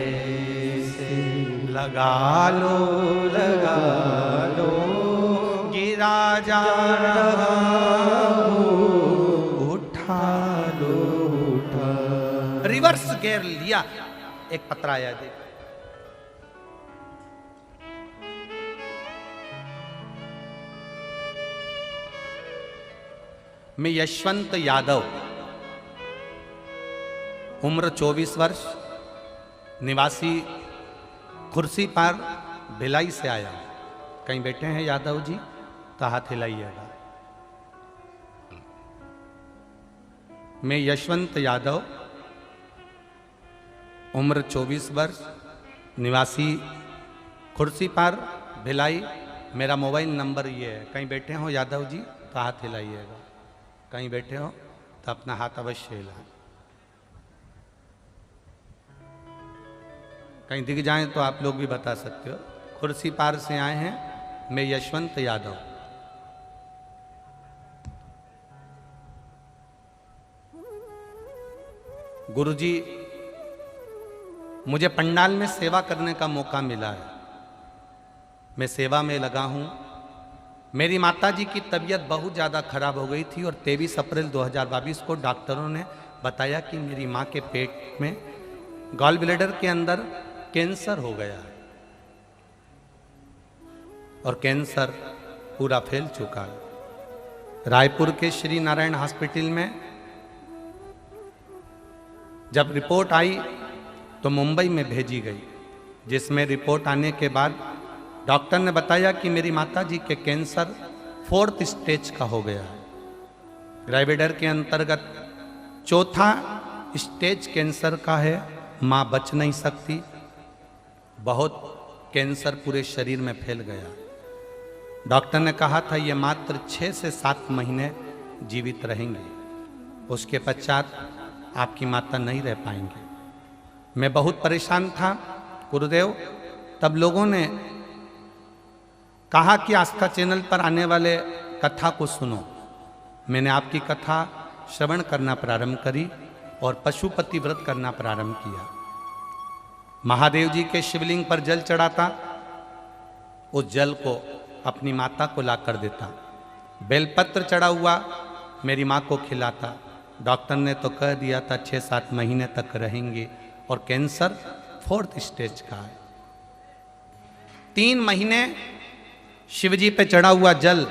[SPEAKER 1] लगा लो गिरा जा रहा हो, उठा लो उठा। रिवर्स गियर लिया, एक पत्र आया देख। मैं यशवंत यादव, उम्र 24 वर्ष, निवासी कुर्सी पार भिलाई से आया। कहीं बैठे हैं यादव जी तो हाथ हिलाइएगा। मैं यशवंत यादव, उम्र 24 वर्ष, निवासी कुर्सी पार भिलाई, मेरा मोबाइल नंबर ये है। कहीं बैठे हो यादव जी तो हाथ हिलाइएगा, कहीं बैठे हो तो अपना हाथ अवश्य हिलाएं। कहीं दिख जाएं तो आप लोग भी बता सकते हो। कुर्सी पार से आए हैं, मैं यशवंत यादव। गुरुजी, मुझे पंडाल में सेवा करने का मौका मिला है, मैं सेवा में लगा हूं। मेरी माताजी की तबीयत बहुत ज़्यादा खराब हो गई थी और 23 अप्रैल 2022 को डॉक्टरों ने बताया कि मेरी माँ के पेट में गॉल ब्लैडर के अंदर कैंसर हो गया है और कैंसर पूरा फैल चुका है। रायपुर के श्री नारायण हॉस्पिटल में जब रिपोर्ट आई तो मुंबई में भेजी गई, जिसमें रिपोर्ट आने के बाद डॉक्टर ने बताया कि मेरी माताजी के कैंसर 4th स्टेज का हो गया है। ग्राइविडर के अंतर्गत 4था स्टेज कैंसर का है। माँ बच नहीं सकती, बहुत कैंसर पूरे शरीर में फैल गया। डॉक्टर ने कहा था ये मात्र 6 से 7 महीने जीवित रहेंगे, उसके पश्चात आपकी माता नहीं रह पाएंगे। मैं बहुत परेशान था गुरुदेव। तब लोगों ने कहा कि आस्था चैनल पर आने वाले कथा को सुनो। मैंने आपकी कथा श्रवण करना प्रारंभ करी और पशुपति व्रत करना प्रारंभ किया। महादेव जी के शिवलिंग पर जल चढ़ाता, उस जल को अपनी माता को ला कर देता। बेलपत्र चढ़ा हुआ मेरी माँ को खिलाता। डॉक्टर ने तो कह दिया था 6-7 महीने तक रहेंगे और कैंसर 4th स्टेज का है। 3 महीने शिवजी पे चढ़ा हुआ जल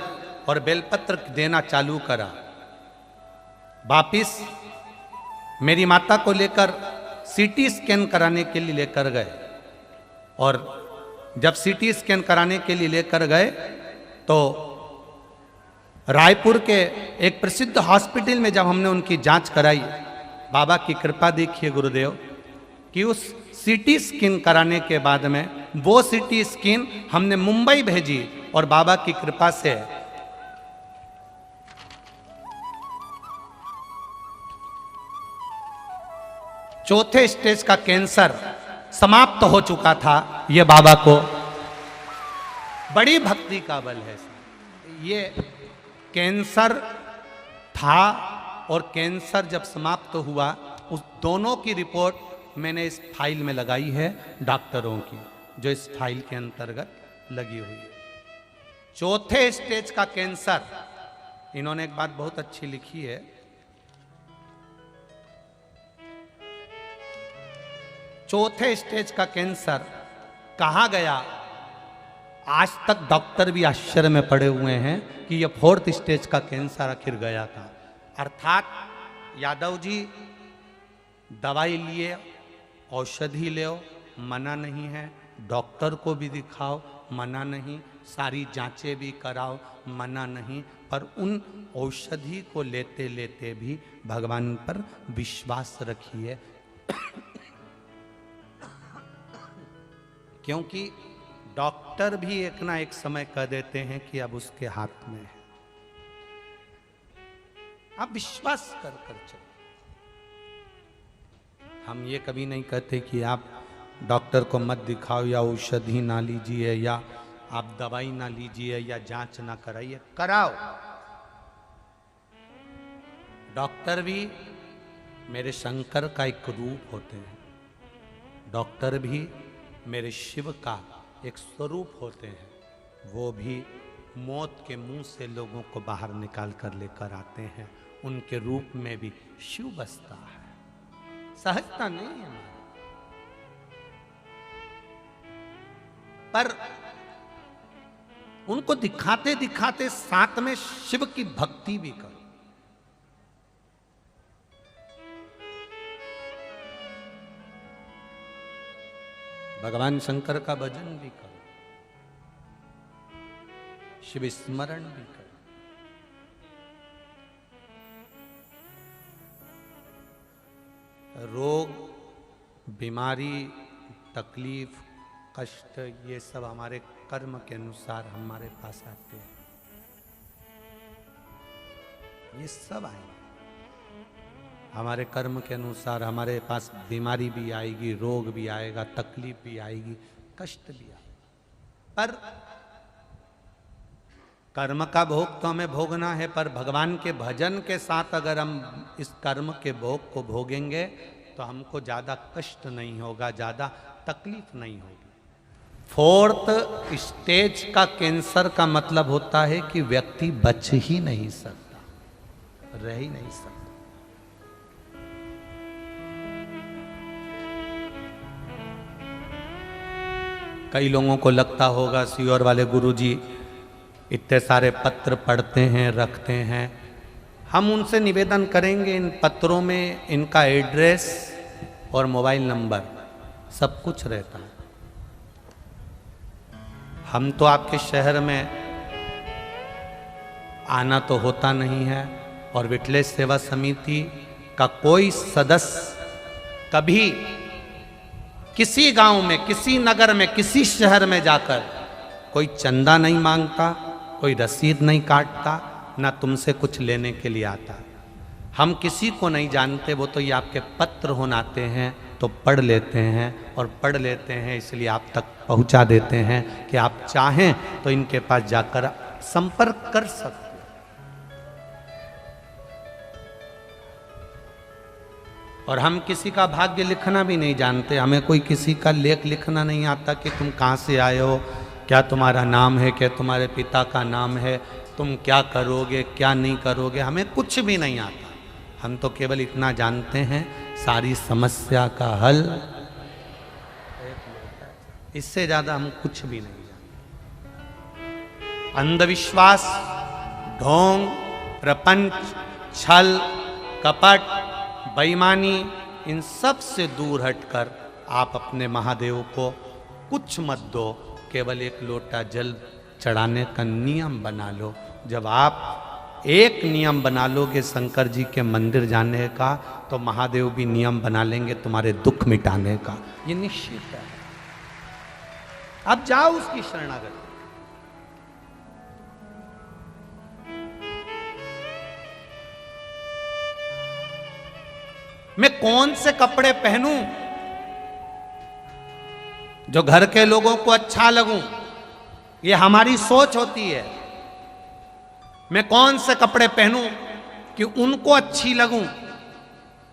[SPEAKER 1] और बेलपत्र देना चालू करा। वापिस मेरी माता को लेकर सीटी स्कैन कराने के लिए लेकर गए और जब सीटी स्कैन कराने के लिए लेकर गए तो रायपुर के एक प्रसिद्ध हॉस्पिटल में जब हमने उनकी जांच कराई, बाबा की कृपा देखिए गुरुदेव कि उस सीटी स्कैन कराने के बाद में वो सीटी स्कैन हमने मुंबई भेजी और बाबा की कृपा से चौथे स्टेज का कैंसर समाप्त हो चुका था। ये बाबा को बड़ी भक्ति का बल है। ये कैंसर था और कैंसर जब समाप्त हुआ, उस दोनों की रिपोर्ट मैंने इस फाइल में लगाई है, डॉक्टरों की, जो इस फाइल के अंतर्गत लगी हुई है। चौथे स्टेज का कैंसर, इन्होंने एक बात बहुत अच्छी लिखी है, चौथे स्टेज का कैंसर कहा गया, आज तक डॉक्टर भी आश्चर्य में पड़े हुए हैं कि यह फोर्थ स्टेज का कैंसर आखिर गया था। अर्थात यादव जी, दवाई लिए, औषधि ले, मना नहीं है, डॉक्टर को भी दिखाओ, मना नहीं, सारी जांचें भी कराओ, मना नहीं, पर उन औषधि को लेते लेते भी भगवान पर विश्वास रखिए क्योंकि डॉक्टर भी एक ना एक समय कह देते हैं कि अब उसके हाथ में है। आप विश्वास कर चलो। हम ये कभी नहीं कहते कि आप डॉक्टर को मत दिखाओ, या औषधि ना लीजिए, या आप दवाई ना लीजिए, या जांच ना कराइए, कराओ। डॉक्टर भी मेरे शंकर का एक रूप होते हैं, डॉक्टर भी मेरे शिव का एक स्वरूप होते हैं। वो भी मौत के मुंह से लोगों को बाहर निकाल कर लेकर आते हैं। उनके रूप में भी शिव बसता है, सहजता नहीं है। पर उनको दिखाते दिखाते साथ में शिव की भक्ति भी करो। भगवान शंकर का भजन भी करो, शिव स्मरण भी करो। रोग, बीमारी, तकलीफ, कष्ट, ये सब हमारे कर्म के अनुसार हमारे पास आते हैं। ये सब आएंगे हमारे कर्म के अनुसार। हमारे पास बीमारी भी आएगी, रोग भी आएगा, तकलीफ भी आएगी, कष्ट भी आएगा। पर कर्म का भोग तो हमें भोगना है, पर भगवान के भजन के साथ अगर हम इस कर्म के भोग को भोगेंगे तो हमको ज़्यादा कष्ट नहीं होगा, ज़्यादा तकलीफ नहीं होगी। फोर्थ स्टेज का कैंसर का मतलब होता है कि व्यक्ति बच ही नहीं सकता, रह ही नहीं सकता। कई लोगों को लगता होगा सीहोर वाले गुरुजी इतने सारे पत्र पढ़ते हैं, रखते हैं। हम उनसे निवेदन करेंगे, इन पत्रों में इनका एड्रेस और मोबाइल नंबर सब कुछ रहता है। हम तो आपके शहर में आना तो होता नहीं है, और विठलेश सेवा समिति का कोई सदस्य कभी किसी गांव में, किसी नगर में, किसी शहर में जाकर कोई चंदा नहीं मांगता, कोई रसीद नहीं काटता, ना तुमसे कुछ लेने के लिए आता। हम किसी को नहीं जानते, वो तो ये आपके पत्र होनाते हैं तो पढ़ लेते हैं, और पढ़ लेते हैं इसलिए आप तक पहुंचा देते हैं कि आप चाहें तो इनके पास जाकर संपर्क कर सकते। और हम किसी का भाग्य लिखना भी नहीं जानते, हमें कोई किसी का लेख लिखना नहीं आता कि तुम कहाँ से आए हो, क्या तुम्हारा नाम है, क्या तुम्हारे पिता का नाम है, तुम क्या करोगे, क्या नहीं करोगे, हमें कुछ भी नहीं आता। हम तो केवल इतना जानते हैं, सारी समस्या का हल, इससे ज़्यादा हम कुछ भी नहीं जानते। अंधविश्वास, ढोंग, प्रपंच, छल, कपट, बेईमानी, इन सब से दूर हटकर आप अपने महादेव को कुछ मत दो, केवल एक लोटा जल चढ़ाने का नियम बना लो। जब आप एक नियम बना लोगे शंकर जी के मंदिर जाने का, तो महादेव भी नियम बना लेंगे तुम्हारे दुख मिटाने का, ये निश्चित है। अब जाओ उसकी शरणागति। मैं कौन से कपड़े पहनूं जो घर के लोगों को अच्छा लगूं? ये हमारी सोच होती है। मैं कौन से कपड़े पहनूं कि उनको अच्छी लगूं?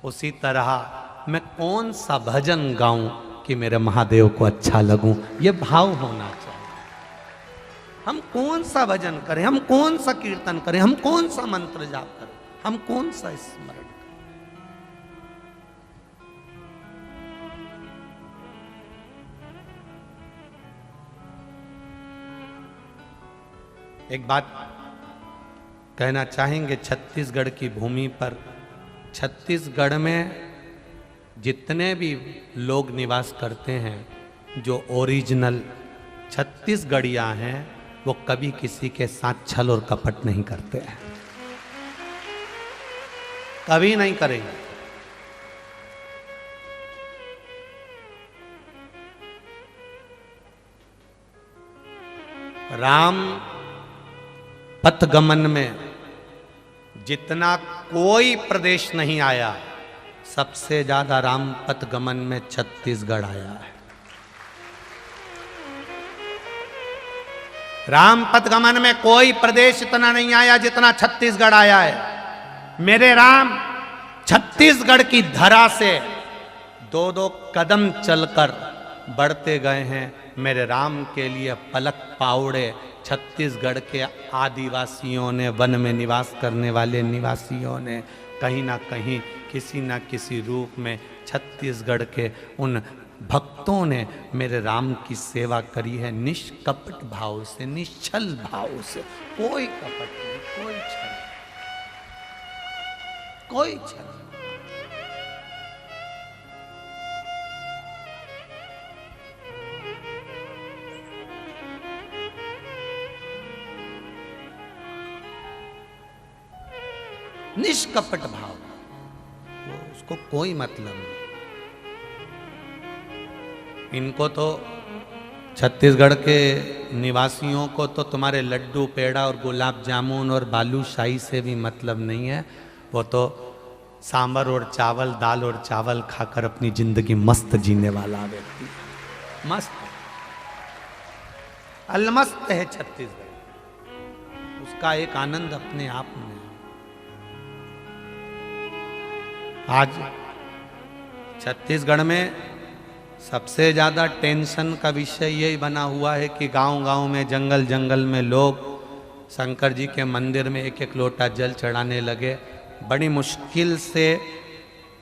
[SPEAKER 1] उसी तरह मैं कौन सा भजन गाऊं कि मेरे महादेव को अच्छा लगूं? ये भाव होना चाहिए। हम कौन सा भजन करें, हम कौन सा कीर्तन करें, हम कौन सा मंत्र जाप करें, हम कौन सा स्मरण करें? एक बात कहना चाहेंगे, छत्तीसगढ़ की भूमि पर, छत्तीसगढ़ में जितने भी लोग निवास करते हैं, जो ओरिजिनल छत्तीसगढ़िया हैं, वो कभी किसी के साथ छल और कपट नहीं करते हैं, कभी नहीं करेंगे। राम पथगमन में जितना कोई प्रदेश नहीं आया, सबसे ज्यादा राम पथगमन में छत्तीसगढ़ आया है। राम पथगमन में कोई प्रदेश इतना नहीं आया जितना छत्तीसगढ़ आया है। मेरे राम छत्तीसगढ़ की धरा से 2-2 कदम चलकर बढ़ते गए हैं। मेरे राम के लिए पलक पाउड़े छत्तीसगढ़ के आदिवासियों ने, वन में निवास करने वाले निवासियों ने कहीं ना कहीं, किसी ना किसी रूप में छत्तीसगढ़ के उन भक्तों ने मेरे राम की सेवा करी है, निष्कपट भाव से, निश्चल भाव से। कोई कपट नहीं, कोई छल, कोई छल। निष्कपट भाव, उसको कोई मतलब नहीं। इनको तो, छत्तीसगढ़ के निवासियों को तो तुम्हारे लड्डू, पेड़ा और गुलाब जामुन और बालूशाही से भी मतलब नहीं है। वो तो सांभर और चावल, दाल और चावल खाकर अपनी जिंदगी मस्त जीने वाला व्यक्ति, मस्त, अलमस्त है छत्तीसगढ़। उसका एक आनंद अपने आप में। आज छत्तीसगढ़ में सबसे ज़्यादा टेंशन का विषय यही बना हुआ है कि गांव-गांव में, जंगल जंगल में लोग शंकर जी के मंदिर में एक एक लोटा जल चढ़ाने लगे। बड़ी मुश्किल से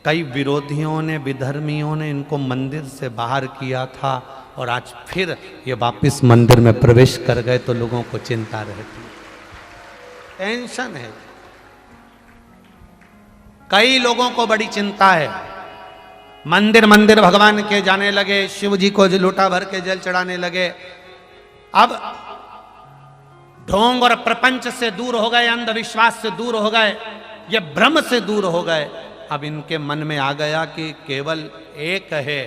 [SPEAKER 1] कई विरोधियों ने, विधर्मियों ने इनको मंदिर से बाहर किया था, और आज फिर ये वापस मंदिर में प्रवेश कर गए तो लोगों को चिंता रहती है, टेंशन है। कई लोगों को बड़ी चिंता है। मंदिर मंदिर भगवान के जाने लगे, शिव जी को लोटा भर के जल चढ़ाने लगे। अब ढोंग और प्रपंच से दूर हो गए, अंधविश्वास से दूर हो गए, ये भ्रम से दूर हो गए। अब इनके मन में आ गया कि केवल एक है,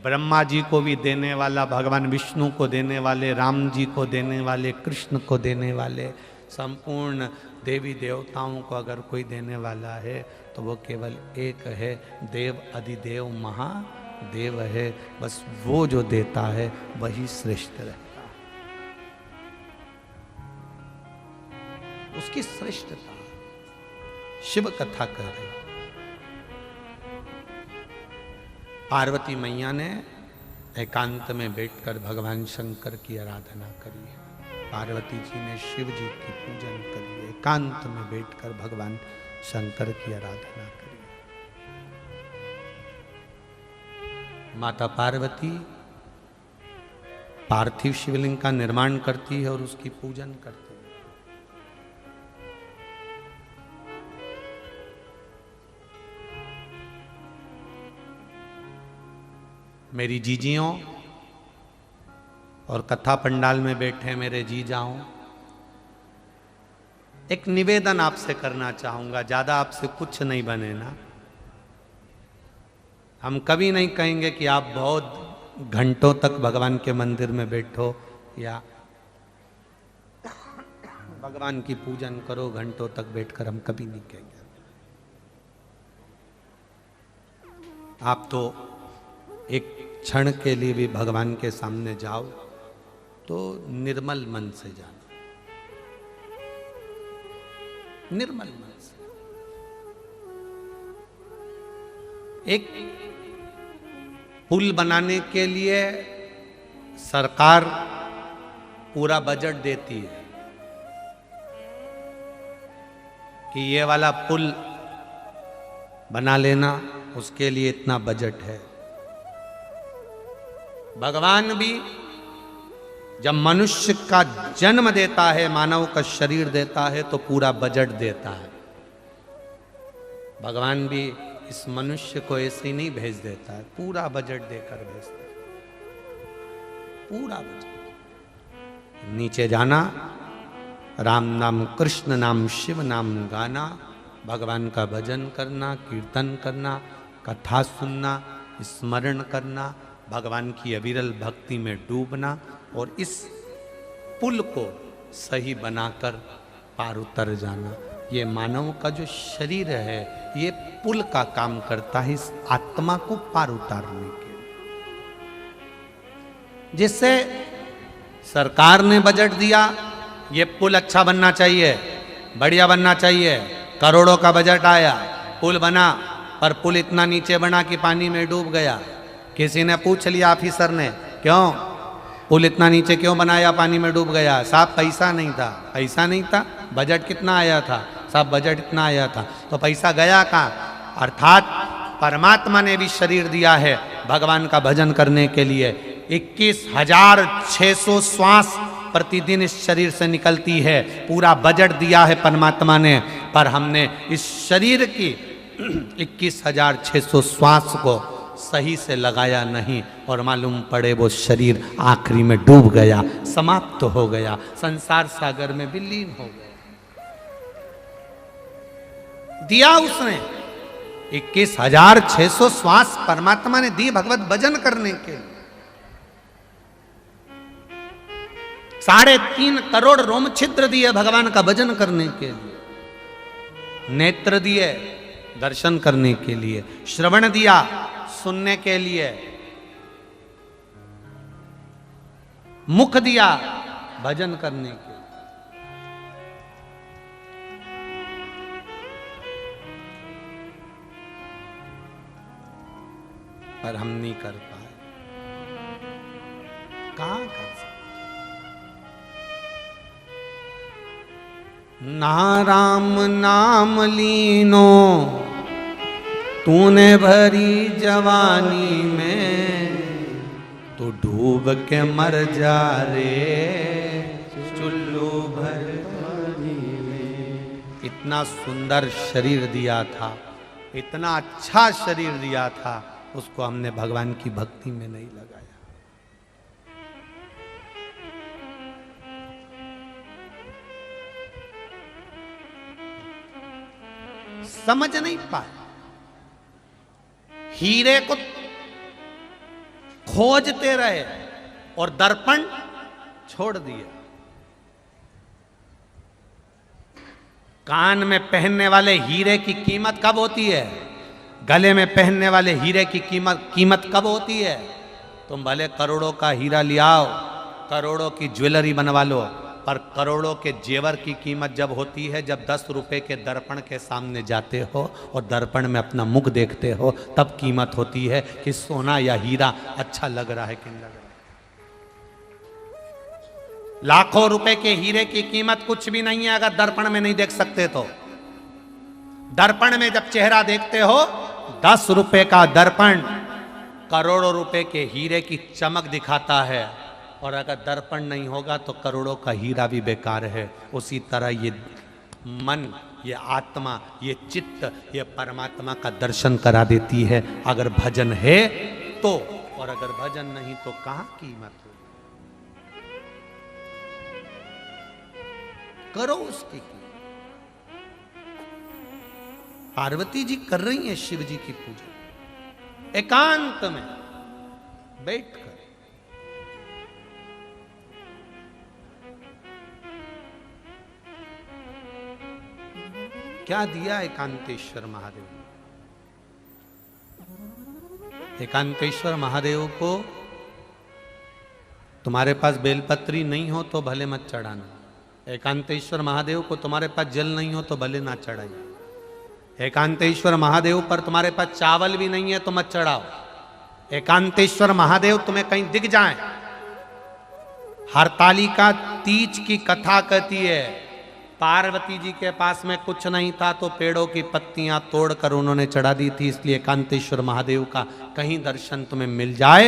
[SPEAKER 1] ब्रह्मा जी को भी देने वाला, भगवान विष्णु को देने वाले, राम जी को देने वाले, कृष्ण को देने वाले, संपूर्ण देवी देवताओं को अगर कोई देने वाला है तो वो केवल एक है, देव अधिदेव महादेव है। बस वो जो देता है वही श्रेष्ठ रहता है, उसकी श्रेष्ठता। शिव कथा कर रहे, पार्वती मैया ने एकांत में बैठकर भगवान शंकर की आराधना करी है। पार्वती जी ने शिव जी की पूजन करी, एकांत में बैठकर भगवान शंकर की आराधना करी। माता पार्वती पार्थिव शिवलिंग का निर्माण करती है और उसकी पूजन करती है। मेरी जीजियों और कथा पंडाल में बैठे मेरे जीजाओं, एक निवेदन आपसे करना चाहूंगा, ज्यादा आपसे कुछ नहीं बने ना। हम कभी नहीं कहेंगे कि आप बहुत घंटों तक भगवान के मंदिर में बैठो या भगवान की पूजन करो, घंटों तक बैठकर हम कभी नहीं कहेंगे। आप तो एक क्षण के लिए भी भगवान के सामने जाओ तो निर्मल मन से जाना, निर्मल मन से। एक पुल बनाने के लिए सरकार पूरा बजट देती है कि ये वाला पुल बना लेना, उसके लिए इतना बजट है। भगवान भी जब मनुष्य का जन्म देता है, मानव का शरीर देता है, तो पूरा बजट देता है। भगवान भी इस मनुष्य को ऐसे ही नहीं भेज देता है, पूरा बजट देकर भेजता है, पूरा बजट। नीचे जाना, राम नाम, कृष्ण नाम, शिव नाम गाना, भगवान का भजन करना, कीर्तन करना, कथा सुनना, स्मरण करना, भगवान की अविरल भक्ति में डूबना और इस पुल को सही बनाकर पार उतर जाना। ये मानव का जो शरीर है, ये पुल का काम करता है इस आत्मा को पार उतारने के लिए। जिससे सरकार ने बजट दिया, ये पुल अच्छा बनना चाहिए, बढ़िया बनना चाहिए, करोड़ों का बजट आया, पुल बना, पर पुल इतना नीचे बना कि पानी में डूब गया। किसी ने पूछ लिया ऑफिसर ने, क्यों पुल इतना नीचे क्यों बनाया, पानी में डूब गया? साहब पैसा नहीं था। पैसा नहीं था? बजट कितना आया था? साहब बजट इतना आया था। तो पैसा गया कहाँ? अर्थात परमात्मा ने भी शरीर दिया है भगवान का भजन करने के लिए। 21,600 श्वास प्रतिदिन इस शरीर से निकलती है, पूरा बजट दिया है परमात्मा ने, पर हमने इस शरीर की 21,600 श्वास को सही से लगाया नहीं और मालूम पड़े वो शरीर आखिरी में डूब गया, समाप्त हो गया, संसार सागर में विलीन हो गया। दिया उसने 21,600 श्वास परमात्मा ने दी भगवत भजन करने के लिए। 3.5 करोड़ रोम छिद्र दिए भगवान का भजन करने के लिए, नेत्र दिए दर्शन करने के लिए, श्रवण दिया सुनने के लिए, मुख दिया भजन करने के लिए। पर हम नहीं कर पाए। कहां कर सकते? ना राम नाम लीनो तूने भरी जवानी में, तो डूब के मर जा रे चुल्लू भर पानी में। इतना सुंदर शरीर दिया था, इतना अच्छा शरीर दिया था, उसको हमने भगवान की भक्ति में नहीं लगाया। समझ नहीं पाए। हीरे को खोजते रहे और दर्पण छोड़ दिया। कान में पहनने वाले हीरे की कीमत कब होती है? गले में पहनने वाले हीरे की कीमत कब होती है? तुम भले करोड़ों का हीरा ले आओ, करोड़ों की ज्वेलरी बनवा लो, पर करोड़ों के जेवर की कीमत जब होती है जब 10 रुपए के दर्पण के सामने जाते हो और दर्पण में अपना मुख देखते हो, तब कीमत होती है कि सोना या हीरा अच्छा लग रहा है कि नहीं लग रहा है। लाखों रुपए के हीरे की कीमत कुछ भी नहीं है अगर दर्पण में नहीं देख सकते तो। दर्पण में जब चेहरा देखते हो, 10 रुपए का दर्पण करोड़ों रुपए के हीरे की चमक दिखाता है, और अगर दर्पण नहीं होगा तो करोड़ों का हीरा भी बेकार है। उसी तरह ये मन, ये आत्मा, ये चित्त, ये परमात्मा का दर्शन करा देती है अगर भजन है तो, और अगर भजन नहीं तो कहां कीमत हो। करो उसकी कीमत। पार्वती जी कर रही हैं शिव जी की पूजा एकांत में बैठकर। क्या दिया एकांतेश्वर महादेव ने? एकांतेश्वर महादेव को तुम्हारे पास बेलपत्री नहीं हो तो भले मत चढ़ाना। एकांतेश्वर महादेव को तुम्हारे पास जल नहीं हो तो भले ना चढ़ाइए। एकांतेश्वर महादेव पर तुम्हारे पास चावल भी नहीं है तो मत चढ़ाओ। एकांतेश्वर महादेव तुम्हें कहीं दिख जाए। हरतालिका तीज की कथा कहती है, पार्वती जी के पास में कुछ नहीं था तो पेड़ों की पत्तियां तोड़कर उन्होंने चढ़ा दी थी। इसलिए एकांतेश्वर महादेव का कहीं दर्शन तुम्हें मिल जाए,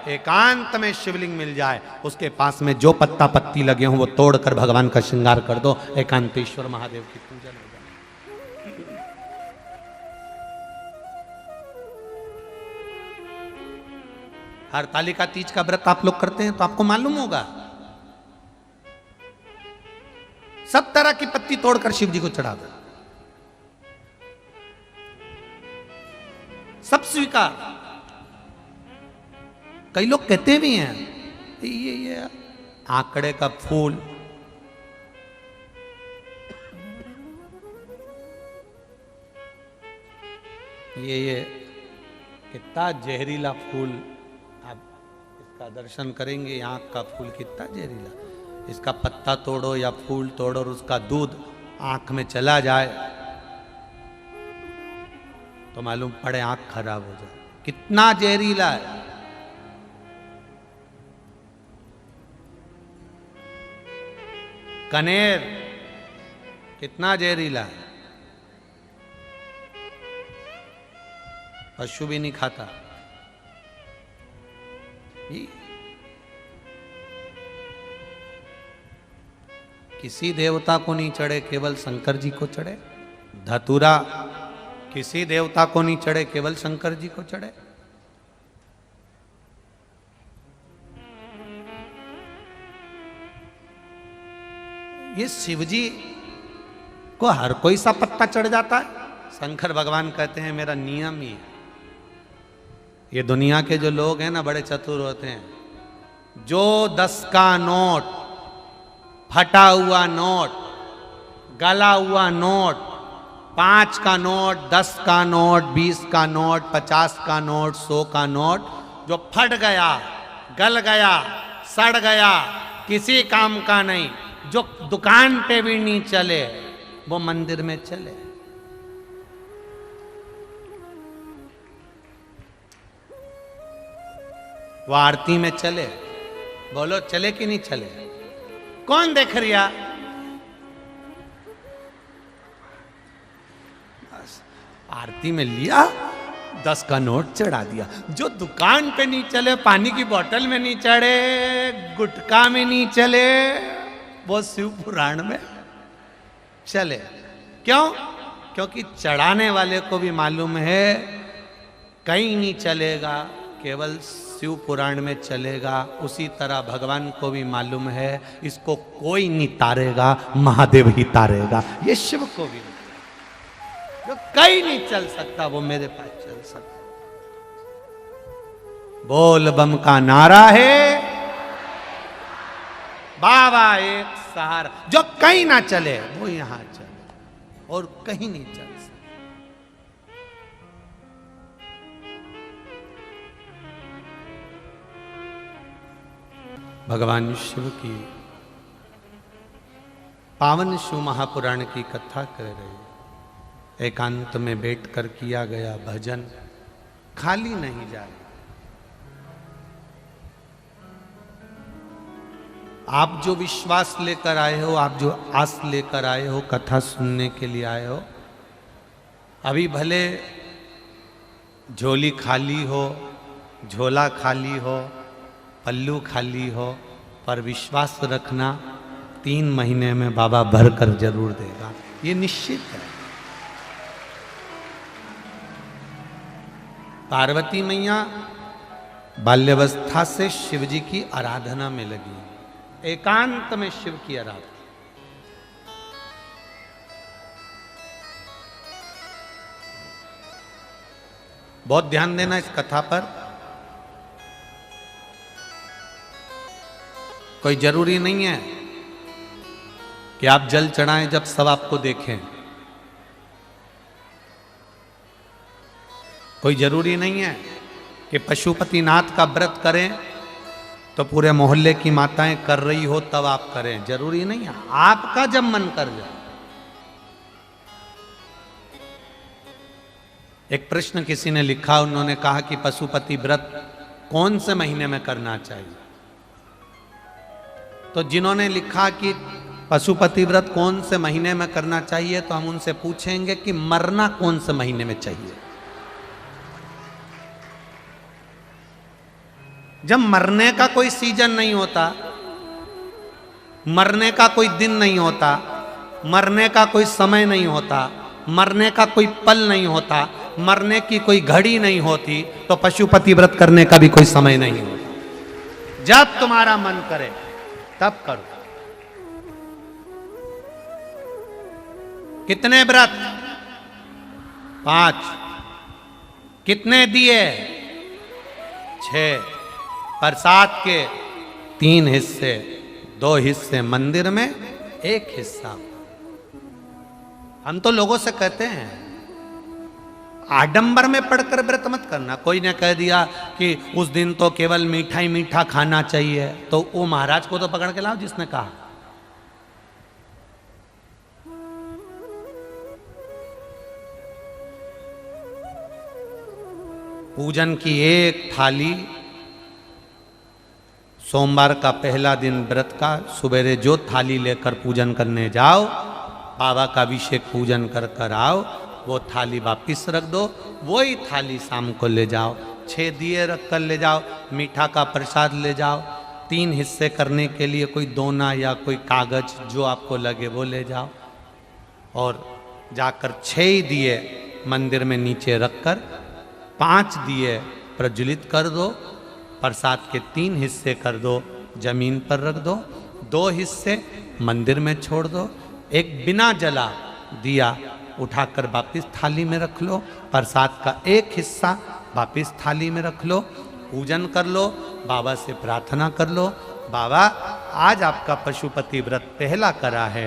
[SPEAKER 1] एकांत में शिवलिंग मिल जाए, उसके पास में जो पत्ता पत्ती लगे हों वो तोड़कर भगवान का श्रृंगार कर दो, एकांतेश्वर महादेव की पूजन हो जाए। हरतालिका तीज का व्रत आप लोग करते हैं तो आपको मालूम होगा, सब तरह की पत्ती तोड़कर शिव जी को चढ़ा दो, सब स्वीकार। कई लोग कहते भी हैं ये आंकड़े का फूल, ये कितना जहरीला फूल, आप इसका दर्शन करेंगे, आंख का फूल कितना जहरीला, इसका पत्ता तोड़ो या फूल तोड़ो और उसका दूध आंख में चला जाए तो मालूम पड़े आंख खराब हो जाए, कितना जहरीला है। कनेर कितना जहरीला है, पशु भी नहीं खाता। किसी देवता को नहीं चढ़े, केवल शंकर जी को चढ़े। धतूरा किसी देवता को नहीं चढ़े, केवल शंकर जी को चढ़े। ये शिवजी को हर कोई सा पत्ता चढ़ जाता है। शंकर भगवान कहते हैं मेरा नियम ही है। ये दुनिया के जो लोग हैं ना बड़े चतुर होते हैं, जो 10 का नोट, फटा हुआ नोट, गला हुआ नोट, 5 का नोट, 10 का नोट, 20 का नोट, 50 का नोट, 100 का नोट जो फट गया, गल गया, सड़ गया, किसी काम का नहीं, जो दुकान पे भी नहीं चले, वो मंदिर में चले। वो आरती में चले। बोलो चले कि नहीं चले? कौन देख रिया? आरती में लिया, 10 का नोट चढ़ा दिया। जो दुकान पे नहीं चले, पानी की बोतल में नहीं चढ़े, गुटखा में नहीं चले, वो शिव पुराण में चले। क्यों? क्योंकि चढ़ाने वाले को भी मालूम है कहीं नहीं चलेगा, केवल शिव पुराण में चलेगा। उसी तरह भगवान को भी मालूम है इसको कोई नहीं तारेगा, महादेव ही तारेगा। ये शिव को भी जो कहीं नहीं चल सकता वो मेरे पास चल सकता। बोल बम का नारा है, बाबा एक सहारा। जो कहीं ना चले वो यहां चले और कहीं नहीं चल सकता। भगवान शिव की पावन शिव महापुराण की कथा कर रहे हैं। एकांत में बैठकर किया गया भजन खाली नहीं जाए। आप जो विश्वास लेकर आए हो, आप जो आस लेकर आए हो, कथा सुनने के लिए आए हो, अभी भले झोली खाली हो, झोला खाली हो, पल्लू खाली हो, पर विश्वास रखना 3 महीने में बाबा भर कर जरूर देगा, ये निश्चित है। पार्वती मैया बाल्यावस्था से शिव जी की आराधना में लगी, एकांत में शिव की आराधना। बहुत ध्यान देना इस कथा पर। कोई जरूरी नहीं है कि आप जल चढ़ाएं जब सब आपको देखें। कोई जरूरी नहीं है कि पशुपतिनाथ का व्रत करें तो पूरे मोहल्ले की माताएं कर रही हो तब आप करें, जरूरी नहीं है, आपका जब मन कर जाए। एक प्रश्न किसी ने लिखा, उन्होंने कहा कि पशुपति व्रत कौन से महीने में करना चाहिए। तो जिन्होंने लिखा कि पशुपति व्रत कौन से महीने में करना चाहिए, तो हम उनसे पूछेंगे कि मरना कौन से महीने में चाहिए। जब मरने का कोई सीजन नहीं होता, मरने का कोई दिन नहीं होता, मरने का कोई समय नहीं होता, मरने का कोई पल नहीं होता, मरने की कोई घड़ी नहीं होती, तो पशुपति व्रत करने का भी कोई समय नहीं होता। जब तुम्हारा मन करे तब करो। कितने व्रत? 5। कितने दिए? 6। प्रसाद के 3 हिस्से, 2 हिस्से मंदिर में, 1 हिस्सा। हम तो लोगों से कहते हैं आडंबर में पढ़कर व्रत मत करना। कोई ने कह दिया कि उस दिन तो केवल मीठा ही मीठा खाना चाहिए, तो वो महाराज को तो पकड़ के लाओ जिसने कहा। पूजन की एक थाली, सोमवार का पहला दिन व्रत का, सुबेरे जो थाली लेकर पूजन करने जाओ, बाबा का अभिषेक पूजन कर कर आओ, वो थाली वापिस रख दो, वही थाली शाम को ले जाओ। 6 दिए रख कर ले जाओ, मीठा का प्रसाद ले जाओ। 3 हिस्से करने के लिए कोई दोना या कोई कागज जो आपको लगे वो ले जाओ, और जाकर 6 दिए मंदिर में नीचे रखकर 5 दिए प्रज्वलित कर दो। प्रसाद के 3 हिस्से कर दो, जमीन पर रख दो, 2 हिस्से मंदिर में छोड़ दो, एक बिना जला दिया उठाकर वापिस थाली में रख लो, प्रसाद का 1 हिस्सा वापिस थाली में रख लो, पूजन कर लो, बाबा से प्रार्थना कर लो, बाबा आज आपका पशुपति व्रत पहला करा है,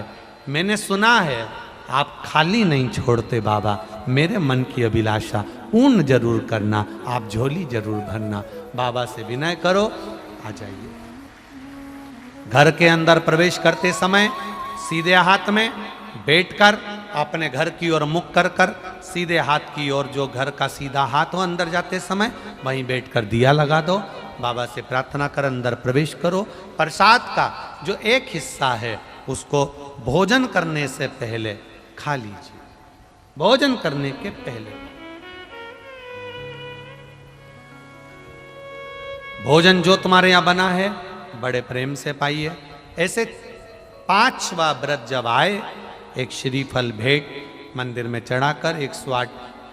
[SPEAKER 1] मैंने सुना है आप खाली नहीं छोड़ते बाबा, मेरे मन की अभिलाषा पूर्ण जरूर करना, आप झोली जरूर भरना। बाबा से विनय करो, आ जाइए। घर के अंदर प्रवेश करते समय सीधे हाथ में बैठकर अपने घर की ओर मुख कर कर, सीधे हाथ की ओर, जो घर का सीधा हाथ हो, अंदर जाते समय वहीं बैठकर दिया लगा दो, बाबा से प्रार्थना कर अंदर प्रवेश करो। प्रसाद का जो 1 हिस्सा है उसको भोजन करने से पहले खा लीजिए, भोजन करने के पहले। भोजन जो तुम्हारे यहां बना है बड़े प्रेम से पाइए। ऐसे 5वां व्रत जब आए, एक श्रीफल भेंट मंदिर में चढ़ाकर, 108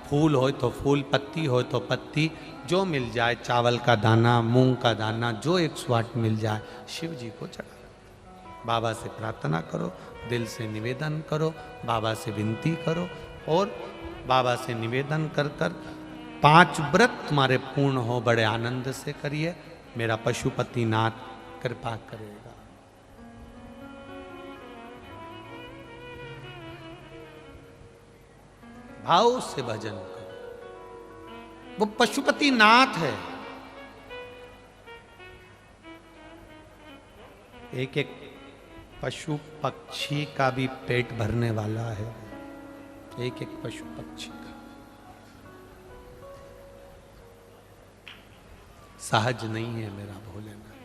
[SPEAKER 1] फूल हो तो फूल, पत्ती हो तो पत्ती, जो मिल जाए, चावल का दाना, मूंग का दाना, जो 108 मिल जाए, शिव जी को चढ़ा। बाबा से प्रार्थना करो, दिल से निवेदन करो, बाबा से विनती करो, और बाबा से निवेदन कर कर 5 व्रत तुम्हारे पूर्ण हो, बड़े आनंद से करिए, मेरा पशुपतिनाथ कृपा करेगा। भाव से भजन करो, वो पशुपतिनाथ है। एक एक पशु पक्षी का भी पेट भरने वाला है, एक एक पशु पक्षी का। सहज नहीं है मेरा भोलेनाथ।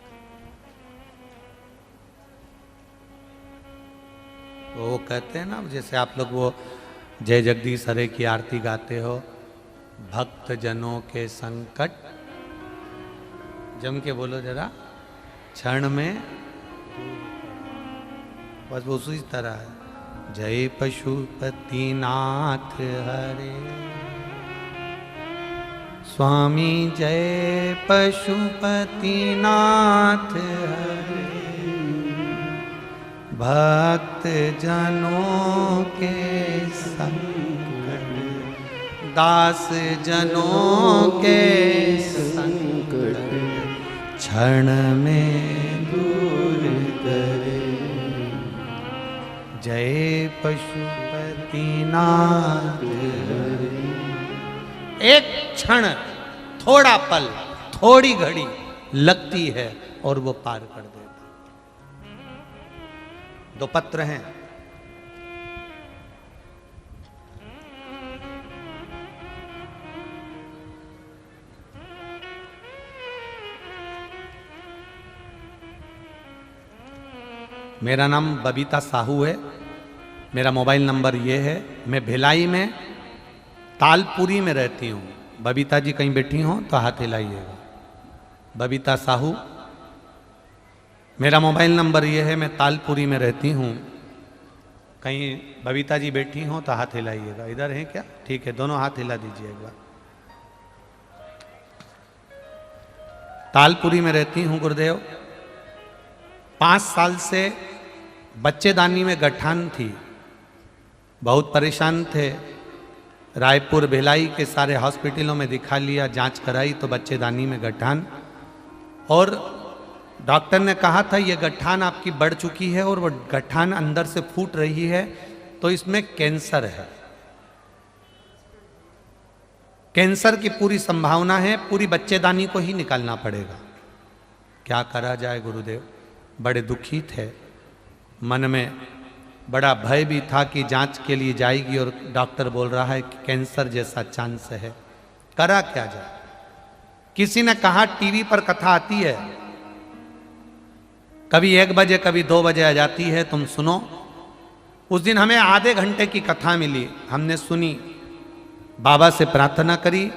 [SPEAKER 1] वो कहते हैं ना, जैसे आप लोग वो जय जगदीश हरे की आरती गाते हो, भक्त जनों के संकट, जम के बोलो जरा, क्षण में, बस उसी तरह है। जय पशुपतिनाथ हरे, स्वामी जय पशुपतिनाथ हरे, भक्त जनों के संकट, दास जनों के संकट, क्षण में दूर करे। जय पशुपतिनाथ हरे। एक क्षण थोड़ा पल, थोड़ी घड़ी लगती है और वो पार कर देता। दो पत्र हैं, मेरा नाम बबीता साहू है, मेरा मोबाइल नंबर ये है। मैं भिलाई में तालपुरी में रहती हूँ। बबीता जी कहीं बैठी हो तो हाथ हिलाइएगा। बबीता साहू, मेरा मोबाइल नंबर ये है। मैं तालपुरी में रहती हूँ। कहीं बबीता जी बैठी हो तो हाथ हिलाइएगा। इधर है क्या? ठीक है, दोनों हाथ हिला दीजिए एक बार। तालपुरी में रहती हूँ गुरुदेव। 5 साल से बच्चेदानी में गठान थी, बहुत परेशान थे। रायपुर भिलाई के सारे हॉस्पिटलों में दिखा लिया, जांच कराई तो बच्चेदानी में गठान, और डॉक्टर ने कहा था ये गठान आपकी बढ़ चुकी है और वो गठान अंदर से फूट रही है तो इसमें कैंसर है, कैंसर की पूरी संभावना है, पूरी बच्चेदानी को ही निकालना पड़ेगा। क्या करा जाए गुरुदेव? बड़े दुखी थे, मन में बड़ा भय भी था कि जांच के लिए जाएगी और डॉक्टर बोल रहा है कि कैंसर जैसा चांस है। करा क्या जाए? किसी ने कहा टीवी पर कथा आती है, कभी 1 बजे कभी 2 बजे आ जाती है, तुम सुनो। उस दिन हमें आधे घंटे की कथा मिली, हमने सुनी, बाबा से प्रार्थना करी।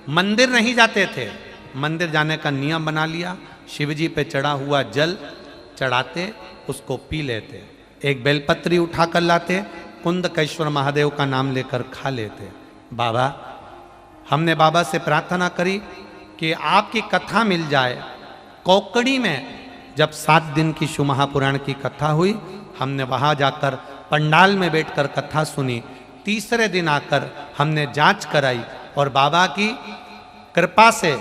[SPEAKER 1] मंदिर नहीं जाते थे, मंदिर जाने का नियम बना लिया। शिवजी पे चढ़ा हुआ जल चढ़ाते, उसको पी लेते, एक बेलपत्री उठाकर लाते, कुंदकेश्वर महादेव का नाम लेकर खा लेते। बाबा, हमने बाबा से प्रार्थना करी कि आपकी कथा मिल जाए। कोकड़ी में जब 7 दिन की शिव महापुराण की कथा हुई, हमने वहाँ जाकर पंडाल में बैठकर कथा सुनी। तीसरे दिन आकर हमने जांच कराई और बाबा की कृपा से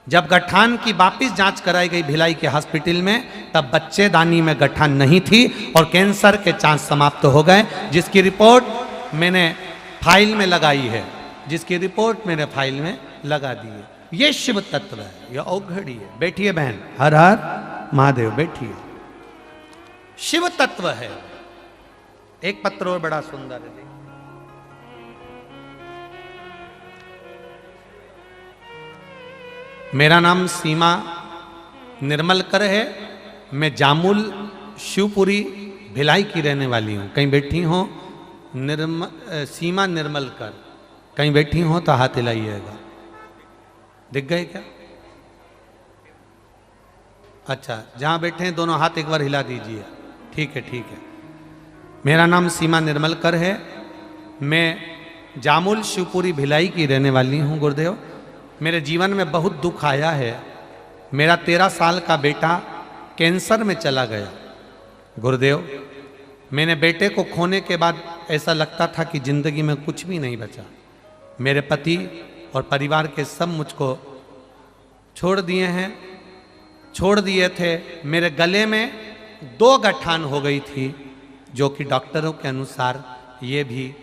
[SPEAKER 1] जब गठान की वापिस जांच कराई गई भिलाई के हॉस्पिटल में, तब बच्चेदानी में गठान नहीं थी और कैंसर के चांस समाप्त हो गए, जिसकी रिपोर्ट मैंने फाइल में लगाई है, जिसकी रिपोर्ट मैंने फाइल में लगा दी है। ये शिव तत्व है, ये औघड़ी है। बैठिए बहन, हर हर महादेव, बैठिए। शिव तत्व है। एक पत्र और बड़ा सुंदर है, मेरा नाम सीमा निर्मलकर है। मैं जामुल शिवपुरी भिलाई की रहने वाली हूँ। कहीं बैठी हो सीमा निर्मलकर, कहीं बैठी हो तो हाथ हिलाइएगा। दिख गए क्या? अच्छा, जहाँ बैठे हैं दोनों हाथ एक बार हिला दीजिए। ठीक है, ठीक है। मेरा नाम सीमा निर्मलकर है। मैं जामुल शिवपुरी भिलाई की रहने वाली हूँ गुरुदेव। मेरे जीवन में बहुत दुख आया है। मेरा 13 साल का बेटा कैंसर में चला गया गुरुदेव। मैंने बेटे को खोने के बाद ऐसा लगता था कि जिंदगी में कुछ भी नहीं बचा। मेरे पति और परिवार के सब मुझको छोड़ दिए हैं, छोड़ दिए थे। मेरे गले में 2 गठान हो गई थी, जो कि डॉक्टरों के अनुसार ये भी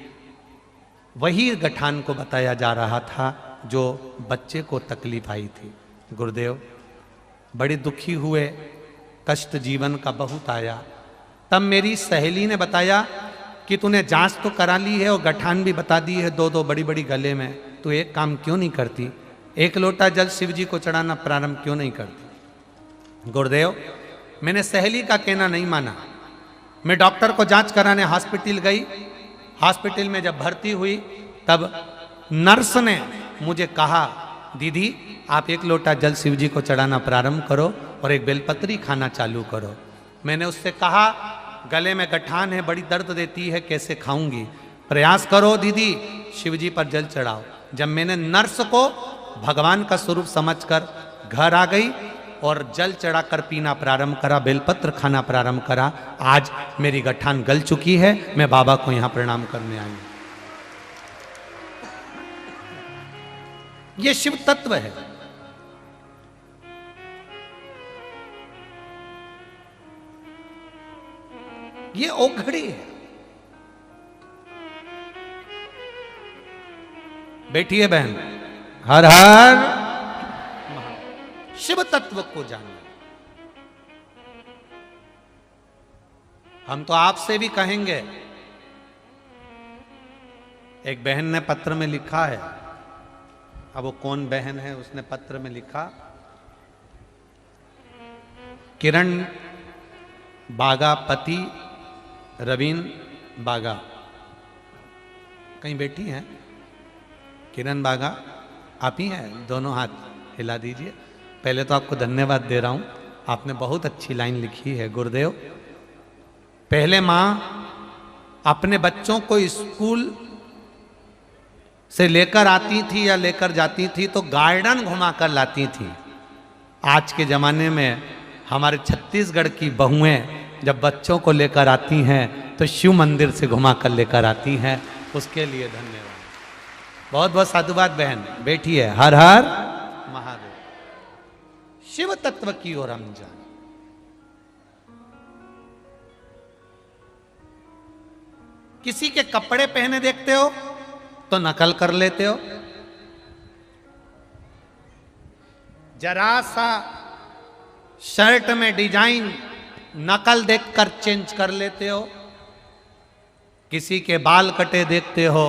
[SPEAKER 1] वही गठान को बताया जा रहा था जो बच्चे को तकलीफ आई थी गुरुदेव। बड़े दुखी हुए, कष्ट जीवन का बहुत आया। तब मेरी सहेली ने बताया कि तूने जांच तो करा ली है और गठान भी बता दी है 2-2 बड़ी गले में, तो एक काम क्यों नहीं करती, 1 लोटा जल शिव जी को चढ़ाना प्रारंभ क्यों नहीं करती? गुरुदेव, मैंने सहेली का कहना नहीं माना। मैं डॉक्टर को जांच कराने हॉस्पिटल गई। हॉस्पिटल में जब भर्ती हुई तब नर्स ने मुझे कहा, दीदी आप 1 लोटा जल शिव जी को चढ़ाना प्रारंभ करो और एक बेलपत्री खाना चालू करो। मैंने उससे कहा, गले में गठान है, बड़ी दर्द देती है, कैसे खाऊंगी? प्रयास करो दीदी, शिव जी पर जल चढ़ाओ। जब मैंने नर्स को भगवान का स्वरूप समझकर घर आ गई और जल चढ़ाकर पीना प्रारंभ करा, बेलपत्र खाना प्रारंभ करा, आज मेरी गठान गल चुकी है। मैं बाबा को यहाँ प्रणाम करने आई हूँ। ये शिव तत्व है। ये औघड़ी है। बैठिए बहन, हर हर शिव तत्व को जानिए। हम तो आपसे भी कहेंगे, एक बहन ने पत्र में लिखा है, अब वो कौन बहन है, उसने पत्र में लिखा, किरण बागा पति रवीन बागा, कहीं बैठी हैं किरण बागा, आप ही हैं, दोनों हाथ हिला दीजिए। पहले तो आपको धन्यवाद दे रहा हूं, आपने बहुत अच्छी लाइन लिखी है। गुरुदेव, पहले मां अपने बच्चों को स्कूल से लेकर आती थी या लेकर जाती थी तो गार्डन घुमा कर लाती थी। आज के जमाने में हमारे छत्तीसगढ़ की बहुएं जब बच्चों को लेकर आती हैं तो शिव मंदिर से घुमा कर लेकर आती हैं। उसके लिए धन्यवाद, बहुत बहुत साधुवाद बहन, बैठी है। हर हर महादेव। शिव तत्व की ओर हम जाए। किसी के कपड़े पहने देखते हो तो नकल कर लेते हो, जरा सा शर्ट में डिजाइन नकल देखकर चेंज कर लेते हो, किसी के बाल कटे देखते हो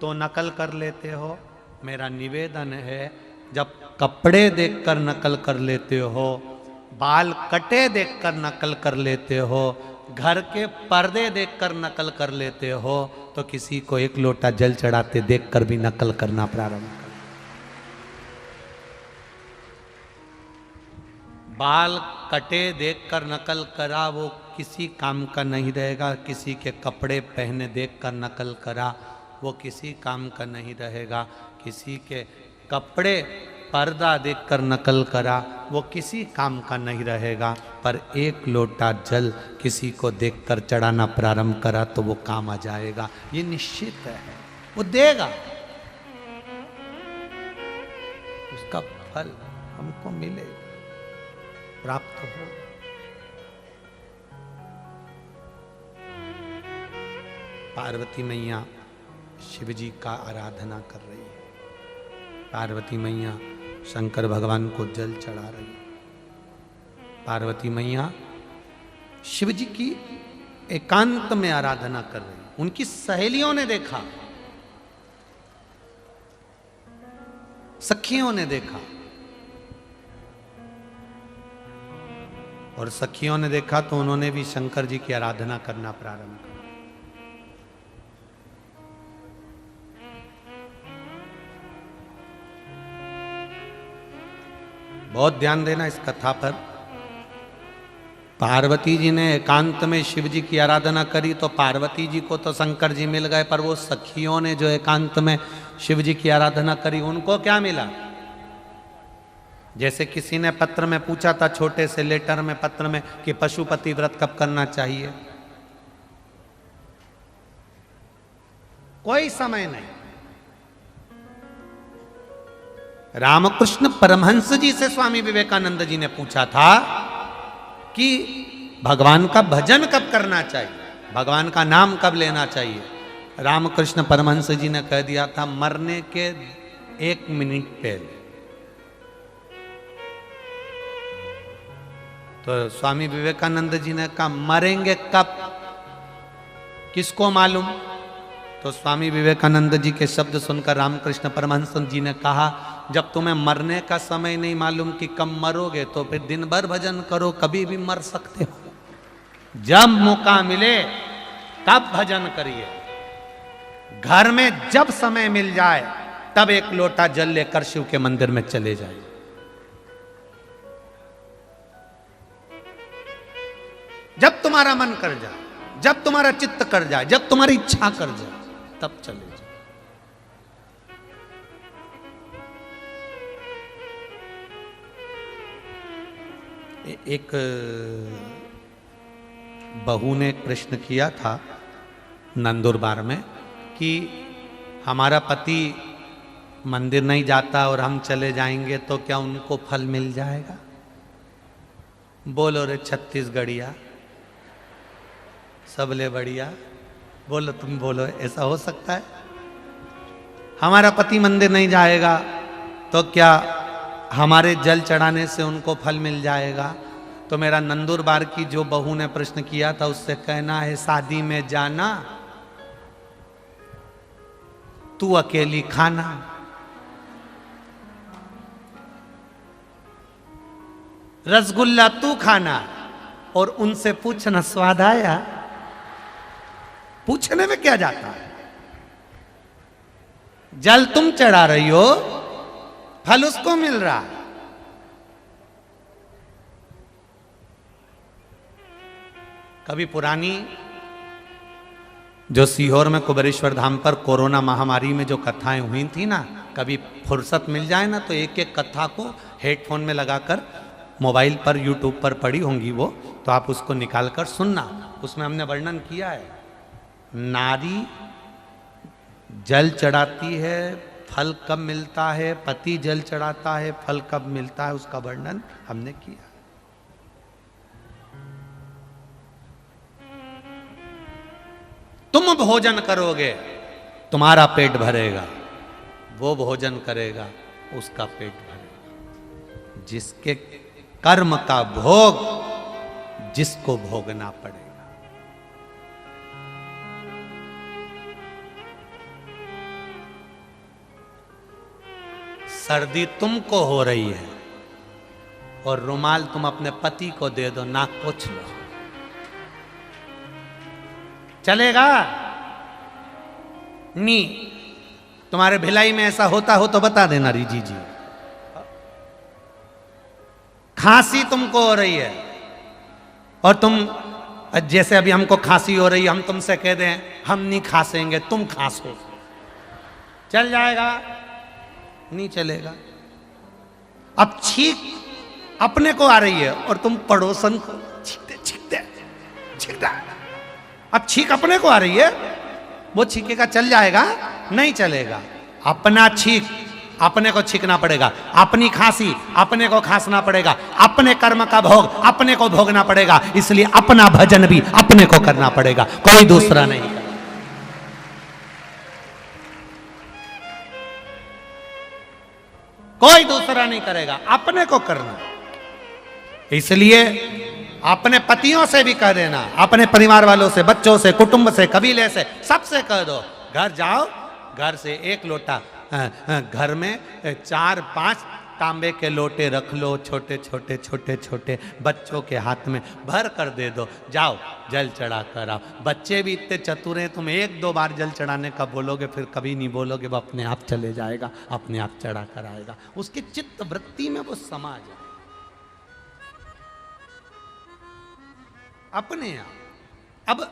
[SPEAKER 1] तो नकल कर लेते हो। मेरा निवेदन है, जब कपड़े देखकर नकल कर लेते हो, बाल कटे देखकर नकल कर लेते हो, घर के पर्दे देखकर नकल कर लेते हो, तो किसी को एक लोटा जल चढ़ाते देखकर भी नकल करना प्रारंभ कर। बाल कटे देखकर नकल करा वो किसी काम का नहीं रहेगा, किसी के कपड़े पहने देखकर नकल करा वो किसी काम का नहीं रहेगा, किसी के कपड़े पर्दा देखकर नकल करा वो किसी काम का नहीं रहेगा, पर एक लोटा जल किसी को देखकर चढ़ाना प्रारंभ करा तो वो काम आ जाएगा। ये निश्चित है, वो देगा, उसका फल हमको मिलेगा, प्राप्त हो। पार्वती मैया शिव जी का आराधना कर रही है, पार्वती मैया शंकर भगवान को जल चढ़ा रही है, पार्वती मैया शिव जी की एकांत में आराधना कर रही है। उनकी सहेलियों ने देखा, सखियों ने देखा, और सखियों ने देखा तो उन्होंने भी शंकर जी की आराधना करना प्रारंभ किया। बहुत ध्यान देना इस कथा पर। पार्वती जी ने एकांत में शिव जी की आराधना करी तो पार्वती जी को तो शंकर जी मिल गए, पर वो सखियों ने जो एकांत में शिव जी की आराधना करी उनको क्या मिला? जैसे किसी ने पत्र में पूछा था, छोटे से लेटर में पत्र में, कि पशुपति व्रत कब करना चाहिए, कोई समय नहीं। रामकृष्ण परमहंस जी से स्वामी विवेकानंद जी ने पूछा था कि भगवान का भजन कब करना चाहिए, भगवान का नाम कब लेना चाहिए। रामकृष्ण परमहंस जी ने कह दिया था, मरने के 1 मिनट पहले। तो स्वामी विवेकानंद जी ने कहा, मरेंगे कब, किसको मालूम? तो स्वामी विवेकानंद जी के शब्द सुनकर रामकृष्ण परमहंस जी ने कहा, जब तुम्हें मरने का समय नहीं मालूम कि कब मरोगे तो फिर दिन भर भजन करो, कभी भी मर सकते हो। जब मौका मिले तब भजन करिए, घर में जब समय मिल जाए तब एक लोटा जल लेकर शिव के मंदिर में चले जाए। जब तुम्हारा मन कर जाए, जब तुम्हारा चित्त कर जाए, जब तुम्हारी इच्छा कर जाए, तब चले जाओ। एक बहू ने एक प्रश्न किया था नंदुरबार में कि हमारा पति मंदिर नहीं जाता और हम चले जाएंगे तो क्या उनको फल मिल जाएगा? बोलो रे छत्तीसगढ़िया, सबले बढ़िया, बोलो तुम बोलो, ऐसा हो सकता है? हमारा पति मंदिर नहीं जाएगा तो क्या हमारे जल चढ़ाने से उनको फल मिल जाएगा? तो मेरा नंदुरबार की जो बहू ने प्रश्न किया था उससे कहना है, शादी में जाना तू अकेली खाना। रसगुल्ला तू खाना और उनसे पूछना स्वाद आया। पूछने में क्या जाता है? जल तुम चढ़ा रही हो, फल उसको मिल रहा। कभी पुरानी जो सीहोर में कुबेरेश्वर धाम पर कोरोना महामारी में जो कथाएं हुई थी ना, कभी फुर्सत मिल जाए ना तो एक एक कथा को हेडफोन में लगाकर मोबाइल पर यूट्यूब पर पड़ी होंगी वो, तो आप उसको निकाल कर सुनना। उसमें हमने वर्णन किया है, नारी जल चढ़ाती है, फल कब मिलता है, पति जल चढ़ाता है, फल कब मिलता है, उसका वर्णन हमने किया। तुम भोजन करोगे तुम्हारा पेट भरेगा, वो भोजन करेगा उसका पेट भरेगा। जिसके कर्म का भोग जिसको भोगना पड़ेगा। सर्दी तुमको हो रही है और रुमाल तुम अपने पति को दे दो, नाक पोंछ लो, चलेगा? नहीं। तुम्हारे भिलाई में ऐसा होता हो तो बता देना रिजी जी। खांसी तुमको हो रही है और तुम, जैसे अभी हमको खांसी हो रही है, हम तुमसे कह दें हम नहीं खांसेंगे, तुम खांसो, चल जाएगा? नहीं चलेगा। अब छींक अपने को आ रही है और तुम पड़ोसन को छींकते छींकते छींकता, अब छींक अपने को आ रही है, वो छींकेगा, चल जाएगा? नहीं चलेगा। अपना छींक अपने को छींकना पड़ेगा, अपनी खांसी अपने को खांसना पड़ेगा, अपने कर्म का भोग अपने को भोगना पड़ेगा। इसलिए अपना भजन भी अपने को करना पड़ेगा, कोई दूसरा नहीं करेगा। कोई दूसरा नहीं करेगा, अपने को करना। इसलिए अपने पतियों से भी कह देना, अपने परिवार वालों से, बच्चों से, कुटुंब से, कबीले से, सबसे कह दो, घर जाओ, घर से एक लोटा, घर में 4-5 तांबे के लोटे रख लो, छोटे छोटे छोटे छोटे, बच्चों के हाथ में भर कर दे दो, जाओ जल चढ़ा कर आओ। बच्चे भी इतने चतुर हैं, तुम 1-2 बार जल चढ़ाने का बोलोगे फिर कभी नहीं बोलोगे, वो अपने आप चले जाएगा, अपने आप चढ़ा कर आएगा। उसकी चित्त वृत्ति में वो समा जाए अपने आप। अब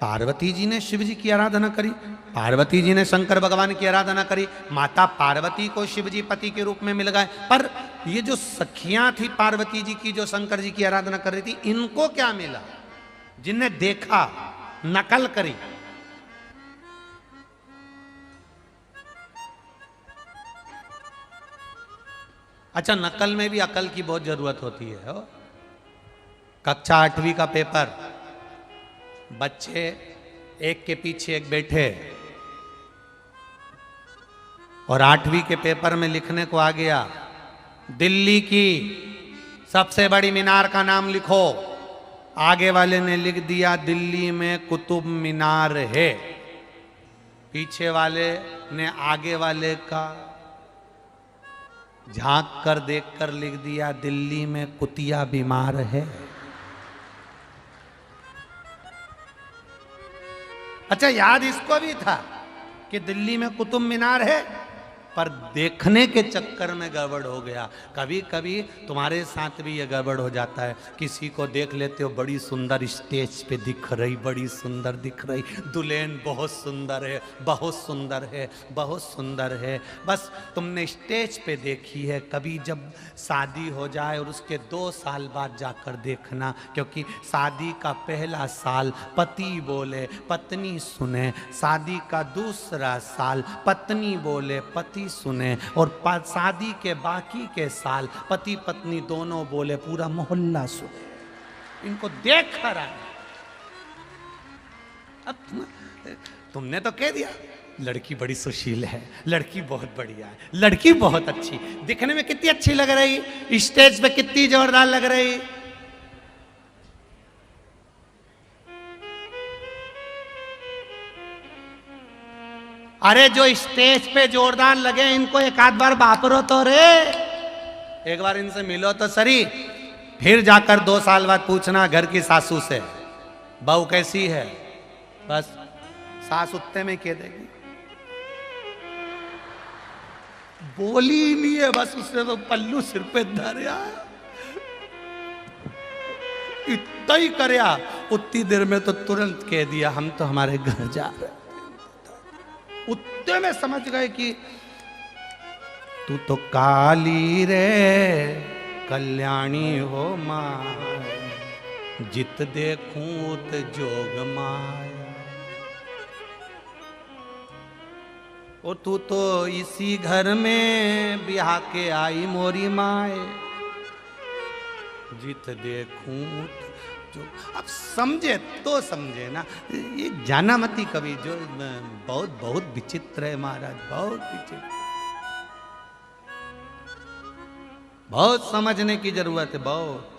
[SPEAKER 1] पार्वती जी ने शिव जी की आराधना करी, पार्वती जी ने शंकर भगवान की आराधना करी, माता पार्वती को शिव जी पति के रूप में मिल गए। पर ये जो सखियां थी पार्वती जी की, जो शंकर जी की आराधना कर रही थी, इनको क्या मिला? जिनने देखा, नकल करी। अच्छा, नकल में भी अकल की बहुत जरूरत होती है। हो? कक्षा 8वीं का पेपर, बच्चे एक के पीछे एक बैठे और 8वीं के पेपर में लिखने को आ गया, दिल्ली की सबसे बड़ी मीनार का नाम लिखो। आगे वाले ने लिख दिया दिल्ली में कुतुब मीनार है, पीछे वाले ने आगे वाले का झांक कर देख कर लिख दिया दिल्ली में कुतिया बीमार है। अच्छा, याद इसको भी था कि दिल्ली में कुतुब मीनार है, पर देखने के चक्कर में गड़बड़ हो गया। कभी कभी तुम्हारे साथ भी ये गड़बड़ हो जाता है, किसी को देख लेते हो बड़ी सुंदर स्टेज पे दिख रही, बड़ी सुंदर दिख रही, दुल्हन बहुत सुंदर है, बहुत सुंदर है, बहुत सुंदर है, बस तुमने स्टेज पे देखी है। कभी जब शादी हो जाए और उसके 2 साल बाद जाकर देखना, क्योंकि शादी का पहला साल पति बोले पत्नी सुने, शादी का दूसरा साल पत्नी बोले पति सुने, और शादी के बाकी के साल पति पत्नी दोनों बोले पूरा मोहल्ला सुने। इनको देख कर आए। अब तुमने तो कह दिया लड़की बड़ी सुशील है, लड़की बहुत बढ़िया है, लड़की बहुत अच्छी, दिखने में कितनी अच्छी लग रही, स्टेज पे कितनी जोरदार लग रही। अरे जो स्टेज पे जोरदार लगे इनको एक आध बार बापरो तो रे, एक बार इनसे मिलो तो सरी, फिर जाकर 2 साल बाद पूछना घर की सासू से बहू कैसी है, बस सास उत्ते में कह देगी, बोली ही नहीं है, बस उसने तो पल्लू सिर पे धरिया, इतना ही करया, उतनी देर में तो तुरंत कह दिया हम तो हमारे घर जा रहे। उतने में समझ गए कि तू तो काली रे कल्याणी हो माँ, जित देखूं उत जोग माया। ओ तू तो इसी घर में ब्याह के आई मोरी माए, जित देखूं उत जो। अब समझे तो समझे ना, ये जाना मती कवि जो बहुत बहुत विचित्र है महाराज, बहुत विचित्र, बहुत समझने की जरूरत है, बहुत।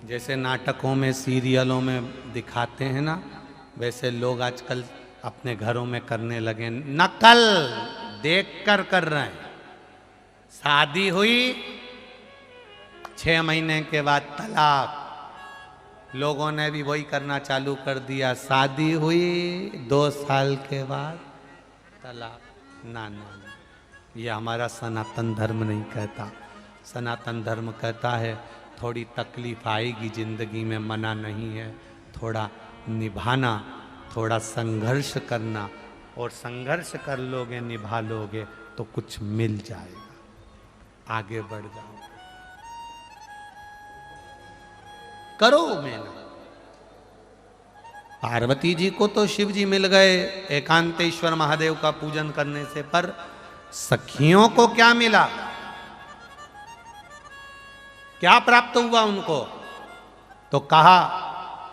[SPEAKER 1] जैसे नाटकों में सीरियलों में दिखाते हैं ना, वैसे लोग आजकल अपने घरों में करने लगे, नकल देखकर कर रहे हैं। शादी हुई 6 महीने के बाद तलाक, लोगों ने भी वही करना चालू कर दिया, शादी हुई 2 साल के बाद तलाक। ना ना ना, ये हमारा सनातन धर्म नहीं कहता। सनातन धर्म कहता है थोड़ी तकलीफ आएगी जिंदगी में, मना नहीं है, थोड़ा निभाना, थोड़ा संघर्ष करना, और संघर्ष कर लोगे, निभा लोगे तो कुछ मिल जाएगा, आगे बढ़ जाओ, करो मेहनत। पार्वती जी को तो शिव जी मिल गए एकांतेश्वर महादेव का पूजन करने से, पर सखियों को क्या मिला, क्या प्राप्त हुआ उनको? तो कहा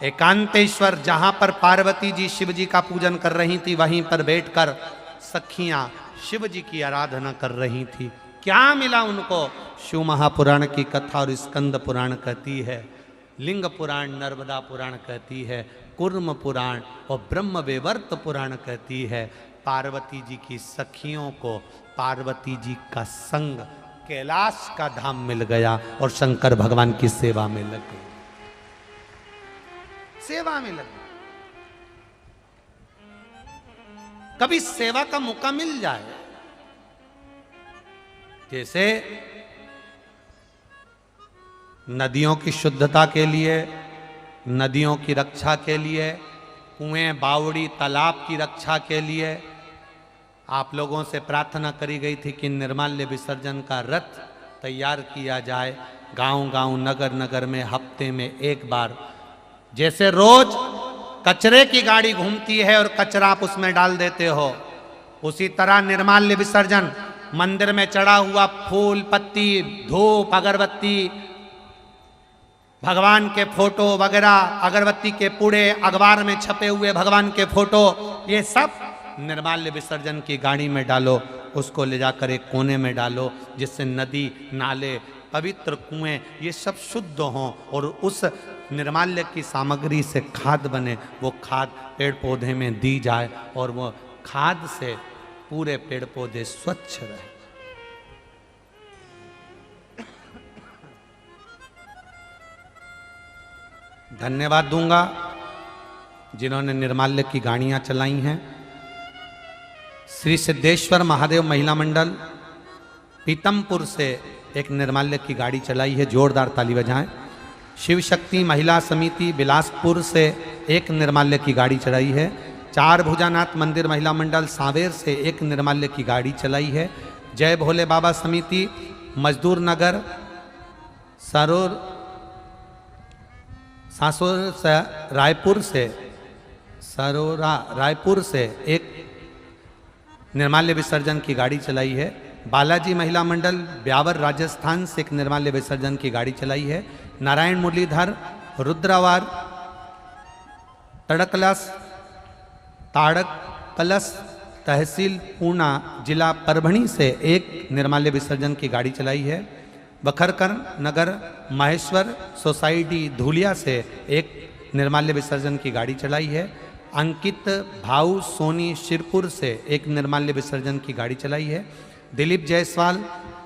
[SPEAKER 1] एकांतेश्वर, जहां पर पार्वती जी शिव जी का पूजन कर रही थी, वहीं पर बैठकर सखियां शिव जी की आराधना कर रही थी। क्या मिला उनको? शिव महापुराण की कथा और स्कंद पुराण कहती है, लिंग पुराण, नर्मदा पुराण कहती है, कुर्म पुराण और ब्रह्म वेवर्त पुराण कहती है, पार्वती जी की सखियों को पार्वती जी का संग, कैलाश का धाम मिल गया और शंकर भगवान की सेवा में लग गए, सेवा में लग गए। कभी सेवा का मौका मिल जाए, जैसे नदियों की शुद्धता के लिए, नदियों की रक्षा के लिए, कुएं, बावड़ी, तालाब की रक्षा के लिए आप लोगों से प्रार्थना करी गई थी कि निर्माल्य विसर्जन का रथ तैयार किया जाए। गांव-गांव, नगर-नगर में हफ्ते में एक बार, जैसे रोज कचरे की गाड़ी घूमती है और कचरा आप उसमें डाल देते हो, उसी तरह निर्माल्य विसर्जन, मंदिर में चढ़ा हुआ फूल, पत्ती, धूप, अगरबत्ती, भगवान के फोटो वगैरह, अगरबत्ती के पूड़े, अखबार में छपे हुए भगवान के फोटो, ये सब निर्माल्य विसर्जन की गाड़ी में डालो, उसको ले जाकर एक कोने में डालो, जिससे नदी, नाले, पवित्र कुएं ये सब शुद्ध हों और उस निर्माल्य की सामग्री से खाद बने, वो खाद पेड़ पौधे में दी जाए और वो खाद से पूरे पेड़ पौधे स्वच्छ रहे। धन्यवाद दूंगा जिन्होंने निर्माल्य की गाड़ियां चलाई हैं। श्री सिद्धेश्वर महादेव महिला मंडल पीतमपुर से एक निर्माल्य की गाड़ी चलाई है, जोरदार ताली बजाएं। शिव शक्ति महिला समिति बिलासपुर से एक निर्माल्य की गाड़ी चलाई है। चार भुजानाथ मंदिर महिला मंडल सांवेर से एक निर्माल्य की गाड़ी चलाई है। जय भोले बाबा समिति मजदूर नगर सरोर सासुर से रायपुर से सरोरा रायपुर से एक निर्माल्य विसर्जन की गाड़ी चलाई है। बालाजी महिला मंडल ब्यावर राजस्थान से एक निर्माल्य विसर्जन की गाड़ी चलाई है। नारायण मुरलीधर रुद्रवार ताड़क कलश तहसील पूना जिला परभणी से एक निर्माल्य विसर्जन की गाड़ी चलाई है। बखरकर नगर महेश्वर सोसाइटी धूलिया से एक निर्माल्य विसर्जन की गाड़ी चलाई है। अंकित भाऊ सोनी शिरपुर से एक निर्माल्य विसर्जन की गाड़ी चलाई है। दिलीप जायसवाल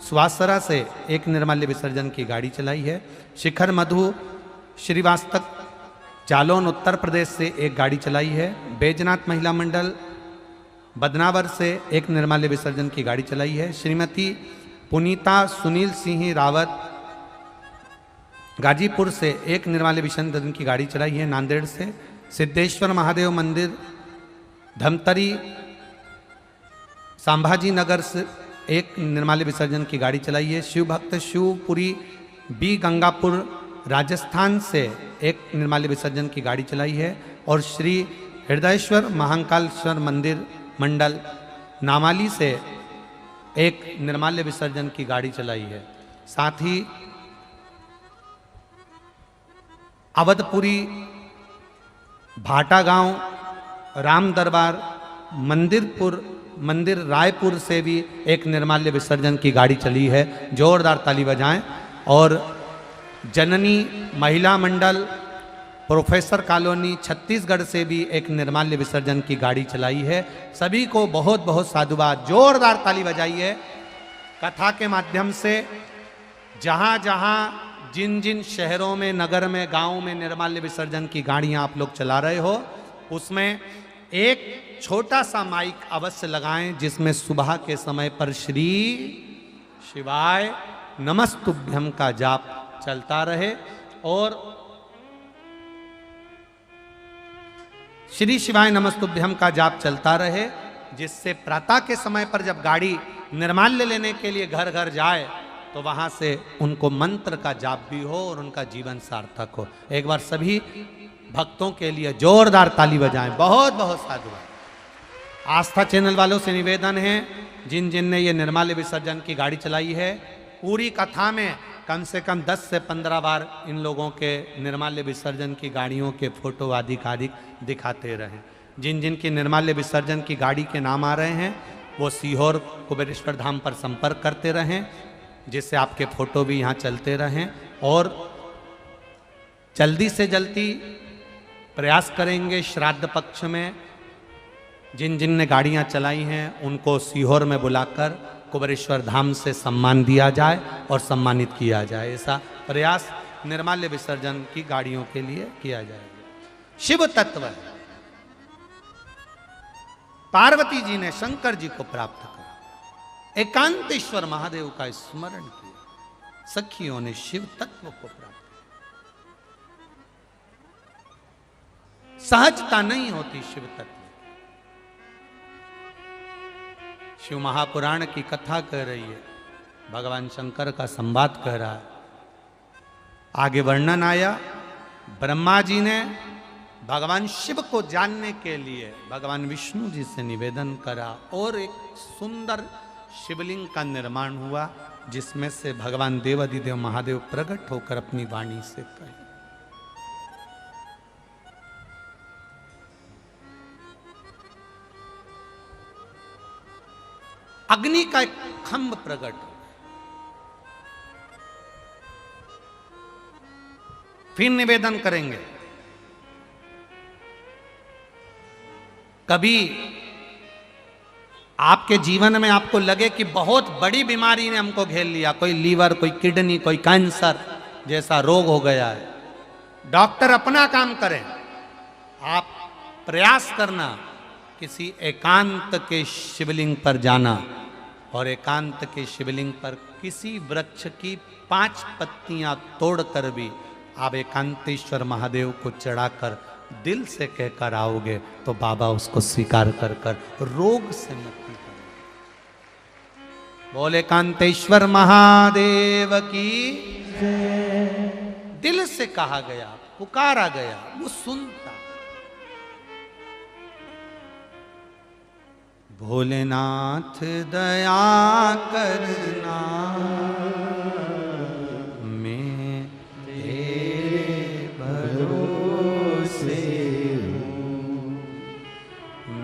[SPEAKER 1] सुवासरा से एक निर्माल्य विसर्जन की गाड़ी चलाई है। शिखर मधु श्रीवास्तव जालौन उत्तर प्रदेश से एक गाड़ी चलाई है। बैजनाथ महिला मंडल बदनावर से एक निर्माल्य विसर्जन की गाड़ी चलाई है। श्रीमती पुनीता सुनील सिंह रावत गाजीपुर से एक निर्माल्य विसर्जन की गाड़ी चलाई है। नांदेड़ से सिद्धेश्वर महादेव मंदिर धमतरी संभाजी नगर से एक निर्माल्य विसर्जन की गाड़ी चलाई है। शिव भक्त शिवपुरी बी गंगापुर राजस्थान से एक निर्माल्य विसर्जन की गाड़ी चलाई है। और श्री हृदयेश्वर महाकालेश्वर मंदिर मंडल नामाली से एक निर्माल्य विसर्जन की गाड़ी चलाई है। साथ ही अवधपुरी भाटा गांव राम दरबार मंदिर रायपुर से भी एक निर्माल्य विसर्जन की गाड़ी चली है। जोरदार ताली बजाएं। और जननी महिला मंडल प्रोफेसर कॉलोनी छत्तीसगढ़ से भी एक निर्माल्य विसर्जन की गाड़ी चलाई है। सभी को बहुत बहुत साधुवाद। जोरदार ताली बजाइए। कथा के माध्यम से जहां जहां जिन जिन शहरों में नगर में गांव में निर्माल्य विसर्जन की गाड़ियां आप लोग चला रहे हो उसमें एक छोटा सा माइक अवश्य लगाएं जिसमें सुबह के समय पर श्री शिवाय नमस्तुभ्यम का जाप चलता रहे। और श्री शिवाय नमस्तुभ्यम का जाप चलता रहे जिससे प्रातः के समय पर जब गाड़ी निर्माल्य लेने के लिए घर घर जाए तो वहां से उनको मंत्र का जाप भी हो और उनका जीवन सार्थक हो। एक बार सभी भक्तों के लिए जोरदार ताली बजाएं। बहुत बहुत साधुवाद। आस्था चैनल वालों से निवेदन है जिन जिन ने ये निर्माल्य विसर्जन की गाड़ी चलाई है पूरी कथा में कम से कम 10 से 15 बार इन लोगों के निर्माल्य विसर्जन की गाड़ियों के फोटो आदि दिखाते रहें। जिन जिन की निर्माल्य विसर्जन की गाड़ी के नाम आ रहे हैं वो सीहोर कुबेरेश्वर धाम पर संपर्क करते रहें जिससे आपके फोटो भी यहाँ चलते रहें। और जल्दी से जल्दी प्रयास करेंगे श्राद्ध पक्ष में जिन जिन ने गाड़ियाँ चलाई हैं उनको सीहोर में बुलाकर कुबेरेश्वर धाम से सम्मान दिया जाए और सम्मानित किया जाए। ऐसा प्रयास निर्माल्य विसर्जन की गाड़ियों के लिए किया जाएगा। शिव तत्व है। पार्वती जी ने शंकर जी को प्राप्त करा। एकांतेश्वर महादेव का स्मरण किया। सखियों ने शिव तत्व को प्राप्त किया। सहजता नहीं होती शिव तत्व। शिव महापुराण की कथा कह रही है। भगवान शंकर का संवाद कह रहा है। आगे वर्णन आया ब्रह्मा जी ने भगवान शिव को जानने के लिए भगवान विष्णु जी से निवेदन करा और एक सुंदर शिवलिंग का निर्माण हुआ जिसमें से भगवान देवाधिदेव महादेव प्रकट होकर अपनी वाणी से कहे। अग्नि का एक खंभ प्रकट हो। फिर निवेदन करेंगे। कभी आपके जीवन में आपको लगे कि बहुत बड़ी बीमारी ने हमको घेर लिया, कोई लीवर, कोई किडनी, कोई कैंसर जैसा रोग हो गया है, डॉक्टर अपना काम करें, आप प्रयास करना किसी एकांत के शिवलिंग पर जाना और एकांत के शिवलिंग पर किसी वृक्ष की 5 पत्तियां तोड़कर भी आप एकांतेश्वर महादेव को चढ़ाकर दिल से कहकर आओगे तो बाबा उसको स्वीकार कर रोग से मुक्ति करेंगे। बोले एकांतेश्वर महादेव की दिल से कहा गया, पुकारा गया, वो सुनता। भोलेनाथ दया करना, मैं तेरे भरोसे हूँ।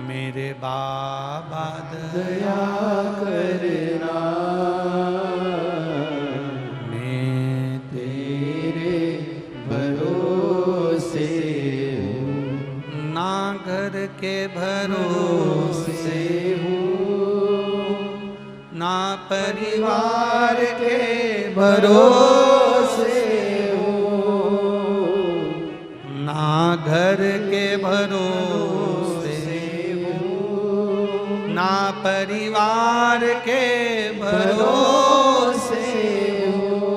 [SPEAKER 1] मेरे बाबा दया करना, मैं तेरे भरोसे हूँ। ना घर के भरोसे ना परिवार के भरोसे हो, ना घर के भरोसे हो, ना परिवार के भरोसे हो।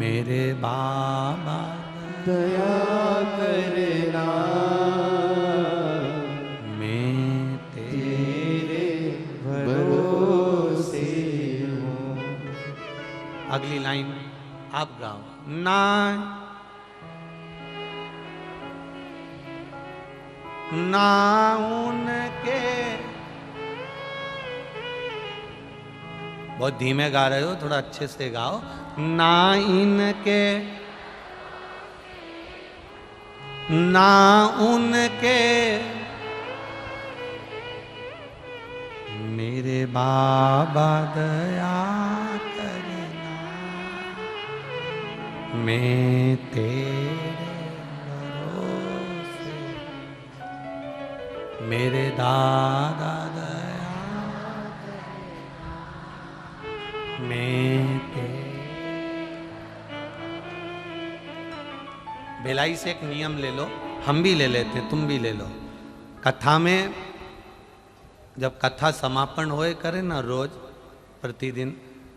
[SPEAKER 1] मेरे बाबा दया करना, अगली लाइन आप गाओ। ना ना उनके, बहुत धीमे गा रहे हो, थोड़ा अच्छे से गाओ। ना इनके, ना उनके, मेरे बाबा दया करना, मैं तेरे भरोसे, मेरे दादा दया करना, मैं तेरे। भिलाई से एक नियम ले लो, हम भी ले लेते, तुम भी ले लो। कथा में जब कथा समापन होए करे ना, रोज प्रतिदिन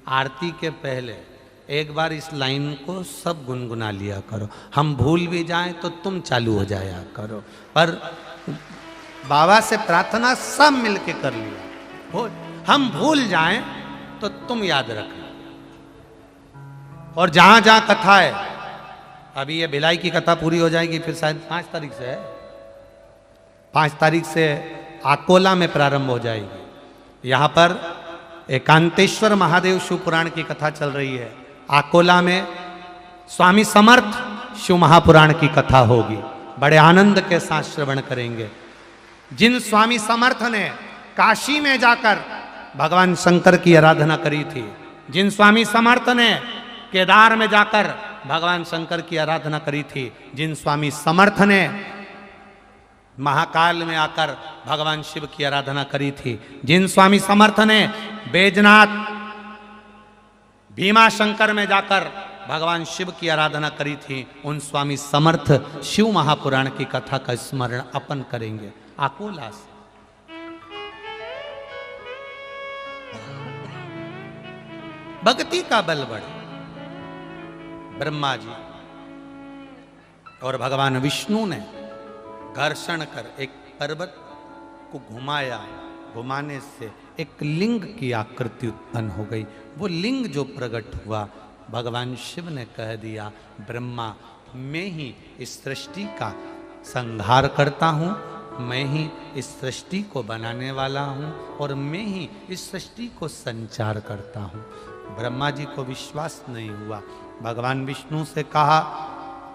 [SPEAKER 1] आरती के पहले एक बार इस लाइन को सब गुनगुना लिया करो। हम भूल भी जाएं तो तुम चालू हो जाया करो, पर बाबा से प्रार्थना सब मिलके कर लिया हो। हम भूल जाएं तो तुम याद रखना। और जहां जहां कथा है, अभी ये भिलाई की कथा पूरी हो जाएगी, फिर शायद 5 तारीख से है, 5 तारीख से आकोला में प्रारंभ हो जाएगी। यहाँ पर एकांतेश्वर महादेव शिव पुराण की कथा चल रही है। आकोला में स्वामी समर्थ शिव महापुराण की कथा होगी। बड़े आनंद के साथ श्रवण करेंगे। जिन स्वामी समर्थ ने काशी में जाकर भगवान शंकर की आराधना करी थी, जिन स्वामी समर्थ ने केदार में जाकर भगवान शंकर की आराधना करी थी, जिन स्वामी समर्थ ने महाकाल में आकर भगवान शिव की आराधना करी थी, जिन स्वामी समर्थ ने बैजनाथ भीमा शंकर में जाकर भगवान शिव की आराधना करी थी, उन स्वामी समर्थ शिव महापुराण की कथा का स्मरण अपन करेंगे आकोला से। भक्ति का बल बढ़े। ब्रह्मा जी और भगवान विष्णु ने घर्षण कर एक पर्वत को घुमाया। घुमाने से एक लिंग की आकृति उत्पन्न हो गई। वो लिंग जो प्रकट हुआ, भगवान शिव ने कह दिया, ब्रह्मा मैं ही इस सृष्टि का संहार करता हूँ, मैं ही इस सृष्टि को बनाने वाला हूँ और मैं ही इस सृष्टि को संचार करता हूँ। ब्रह्मा जी को विश्वास नहीं हुआ। भगवान विष्णु से कहा,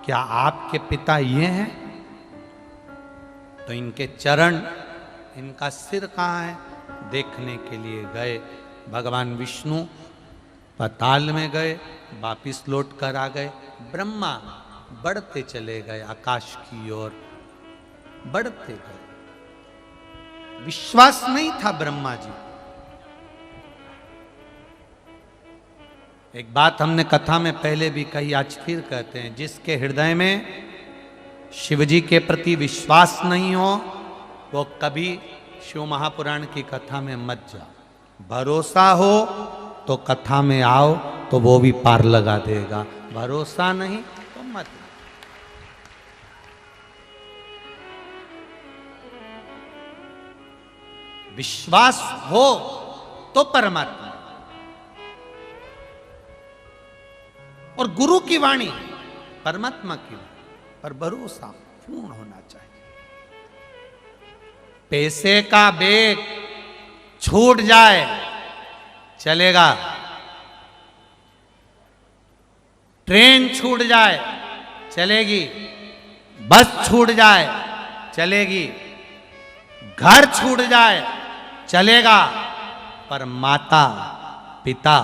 [SPEAKER 1] क्या आपके पिता ये हैं? तो इनके चरण, इनका सिर कहाँ है? देखने के लिए गए। भगवान विष्णु पाताल में गए, वापिस लौट कर आ गए। ब्रह्मा बढ़ते चले गए आकाश की ओर, बढ़ते गए। विश्वास नहीं था ब्रह्मा जी। एक बात हमने कथा में पहले भी कही, आज फिर कहते हैं, जिसके हृदय में शिवजी के प्रति विश्वास नहीं हो वो कभी शिव महापुराण की कथा में मत जाओ। भरोसा हो तो कथा में आओ तो वो भी पार लगा देगा, भरोसा नहीं तो मत। विश्वास हो तो परमात्मा। और गुरु की वाणी, परमात्मा की वाणी पर भरोसा पूर्ण होना चाहिए। पैसे का बैग छूट जाए चलेगा, ट्रेन छूट जाए चलेगी, बस छूट जाए चलेगी, घर छूट जाए चलेगा, पर माता पिता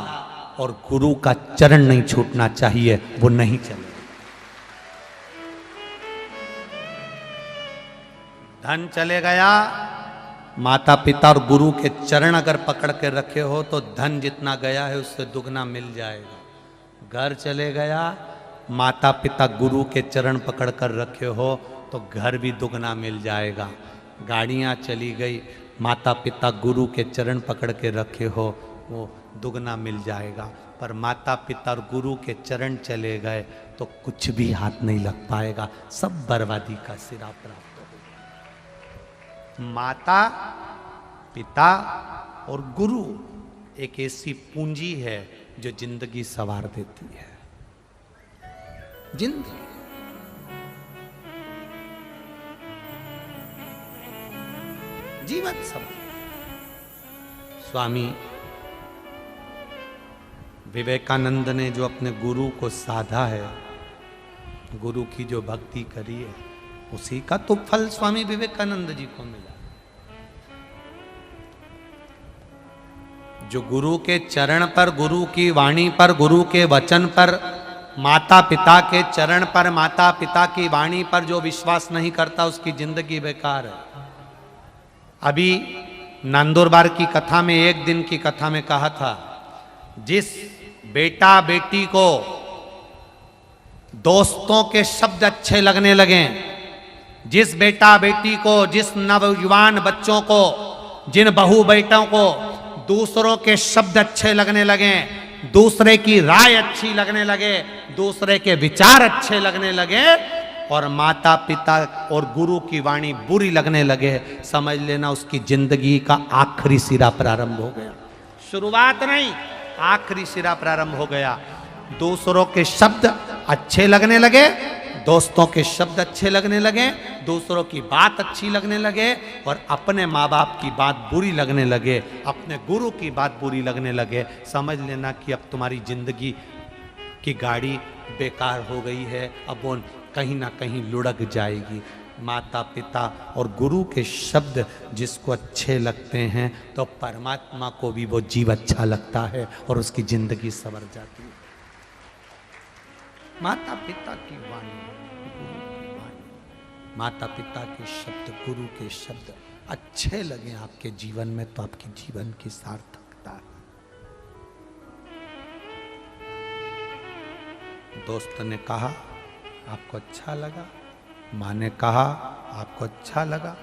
[SPEAKER 1] और गुरु का चरण नहीं छूटना चाहिए, वो नहीं चलेगा। धन चले गया, माता पिता और गुरु के चरण अगर पकड़ के रखे हो तो धन जितना गया है उससे दुगना मिल जाएगा। घर चले गया, माता पिता गुरु के चरण पकड़ कर रखे हो तो घर भी दुगना मिल जाएगा। गाड़ियाँ चली गई, माता पिता गुरु के चरण पकड़ के रखे हो वो दुगना मिल जाएगा। पर माता पिता और गुरु के चरण चले गए तो कुछ भी हाथ नहीं लग पाएगा, सब बर्बादी का सिरा प्राप्त हो। माता पिता और गुरु एक ऐसी पूंजी है जो जिंदगी संवार देती है। जिंदगी जीवन संवार। स्वामी विवेकानंद ने जो अपने गुरु को साधा है, गुरु की जो भक्ति करी है, उसी का तो फल स्वामी विवेकानंद जी को मिला। जो गुरु के चरण पर, गुरु की वाणी पर, गुरु के वचन पर, माता पिता के चरण पर, माता पिता की वाणी पर जो विश्वास नहीं करता उसकी जिंदगी बेकार है। अभी नंदुरबार की कथा में, एक दिन की कथा में कहा था, जिस बेटा बेटी को दोस्तों के शब्द अच्छे लगने लगे, जिस बेटा बेटी को, जिस नवयुवान बच्चों को, जिन बहू बेटों को दूसरों के शब्द अच्छे लगने लगे, दूसरे की राय अच्छी लगने लगे, दूसरे के विचार अच्छे लगने लगे, और माता पिता और गुरु की वाणी बुरी लगने लगे, समझ लेना उसकी जिंदगी का आखिरी सिरा प्रारंभ हो गया। शुरुआत नहीं, आखिरी सिरा प्रारंभ हो गया। दूसरों के शब्द अच्छे लगने लगे, दोस्तों के शब्द अच्छे लगने लगे, दूसरों की बात अच्छी लगने लगे, और अपने माँ बाप की बात बुरी लगने लगे, अपने गुरु की बात बुरी लगने लगे। समझ लेना कि अब तुम्हारी जिंदगी की गाड़ी बेकार हो गई है, अब वो कहीं ना कहीं लुढ़क जाएगी। माता पिता और गुरु के शब्द जिसको अच्छे लगते हैं तो परमात्मा को भी वो जीव अच्छा लगता है और उसकी जिंदगी संवर जाती है। माता पिता की वाणी, गुरु की वाणी, माता पिता के शब्द, गुरु के शब्द अच्छे लगे आपके जीवन में तो आपके जीवन की सार्थकता है। दोस्त ने कहा आपको अच्छा लगा, माँ ने कहा आपको अच्छा लगा,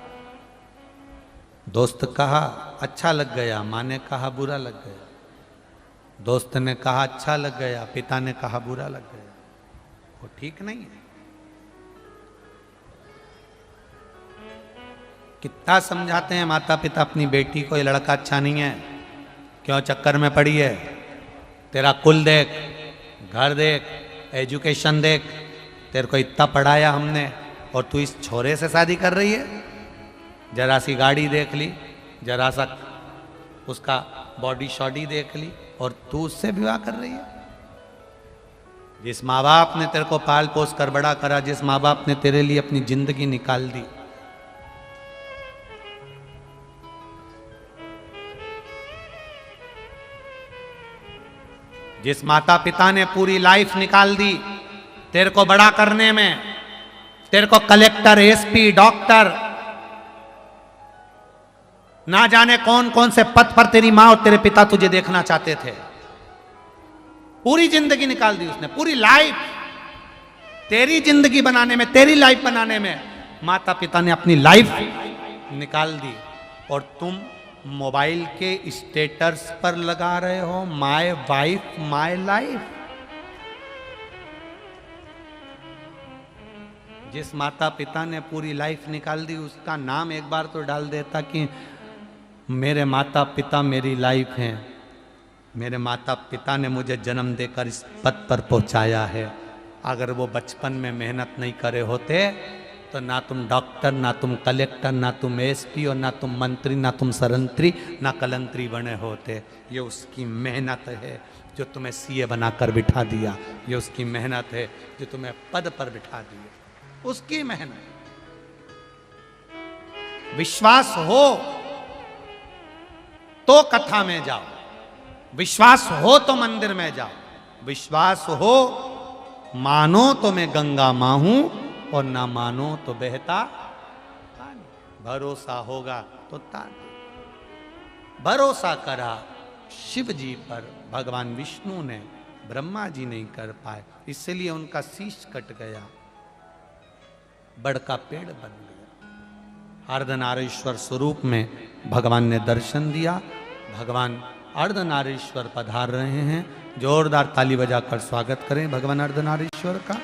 [SPEAKER 1] दोस्त कहा अच्छा लग गया, माँ ने कहा बुरा लग गया, दोस्त ने कहा अच्छा लग गया, पिता ने कहा बुरा लग गया, वो ठीक नहीं है। कितना समझाते हैं माता पिता अपनी बेटी को, ये लड़का अच्छा नहीं है, क्यों चक्कर में पड़ी है, तेरा कुल देख, घर देख, एजुकेशन देख, तेरे को इतना पढ़ाया हमने और तू इस छोरे से शादी कर रही है। जरा सी गाड़ी देख ली, जरा सा उसका बॉडी शॉडी देख ली और तू उससे विवाह कर रही है। जिस माँ बाप ने तेरे को पाल पोस कर बड़ा करा, जिस माँ बाप ने तेरे लिए अपनी जिंदगी निकाल दी, जिस माता पिता ने पूरी लाइफ निकाल दी तेरे को बड़ा करने में, तेरे को कलेक्टर, एसपी, डॉक्टर, ना जाने कौन कौन से पद पर तेरी मां और तेरे पिता तुझे देखना चाहते थे, पूरी जिंदगी निकाल दी उसने, पूरी लाइफ तेरी जिंदगी बनाने में, तेरी लाइफ बनाने में माता पिता ने अपनी लाइफ निकाल दी, और तुम मोबाइल के स्टेटस पर लगा रहे हो माय वाइफ माय लाइफ। जिस माता पिता ने पूरी लाइफ निकाल दी उसका नाम एक बार तो डाल देता कि मेरे माता पिता मेरी लाइफ हैं, मेरे माता पिता ने मुझे जन्म देकर इस पद पर पहुंचाया है। अगर वो बचपन में मेहनत नहीं करे होते तो ना तुम डॉक्टर, ना तुम कलेक्टर, ना तुम एसपी और ना तुम मंत्री, ना तुम सरंत्री, ना कलंत्री बने होते। ये उसकी मेहनत है जो तुम्हें सीए बनाकर बिठा दिया, ये उसकी मेहनत है जो तुम्हें पद पर बिठा दिया, उसकी मेहनत। विश्वास हो तो कथा में जाओ, विश्वास हो तो मंदिर में जाओ, विश्वास हो मानो तो मैं गंगा मां हूं और ना मानो तो बहता पानी। भरोसा होगा तो तार। भरोसा करा शिव जी पर, भगवान विष्णु ने, ब्रह्मा जी नहीं कर पाए, इसलिए उनका शीश कट गया, बड़का पेड़ बन गया। अर्धनारीश्वर स्वरूप में भगवान ने दर्शन दिया। भगवान अर्धनारीश्वर पधार रहे हैं। जोरदार ताली बजाकर स्वागत करें भगवान अर्धनारीश्वर का।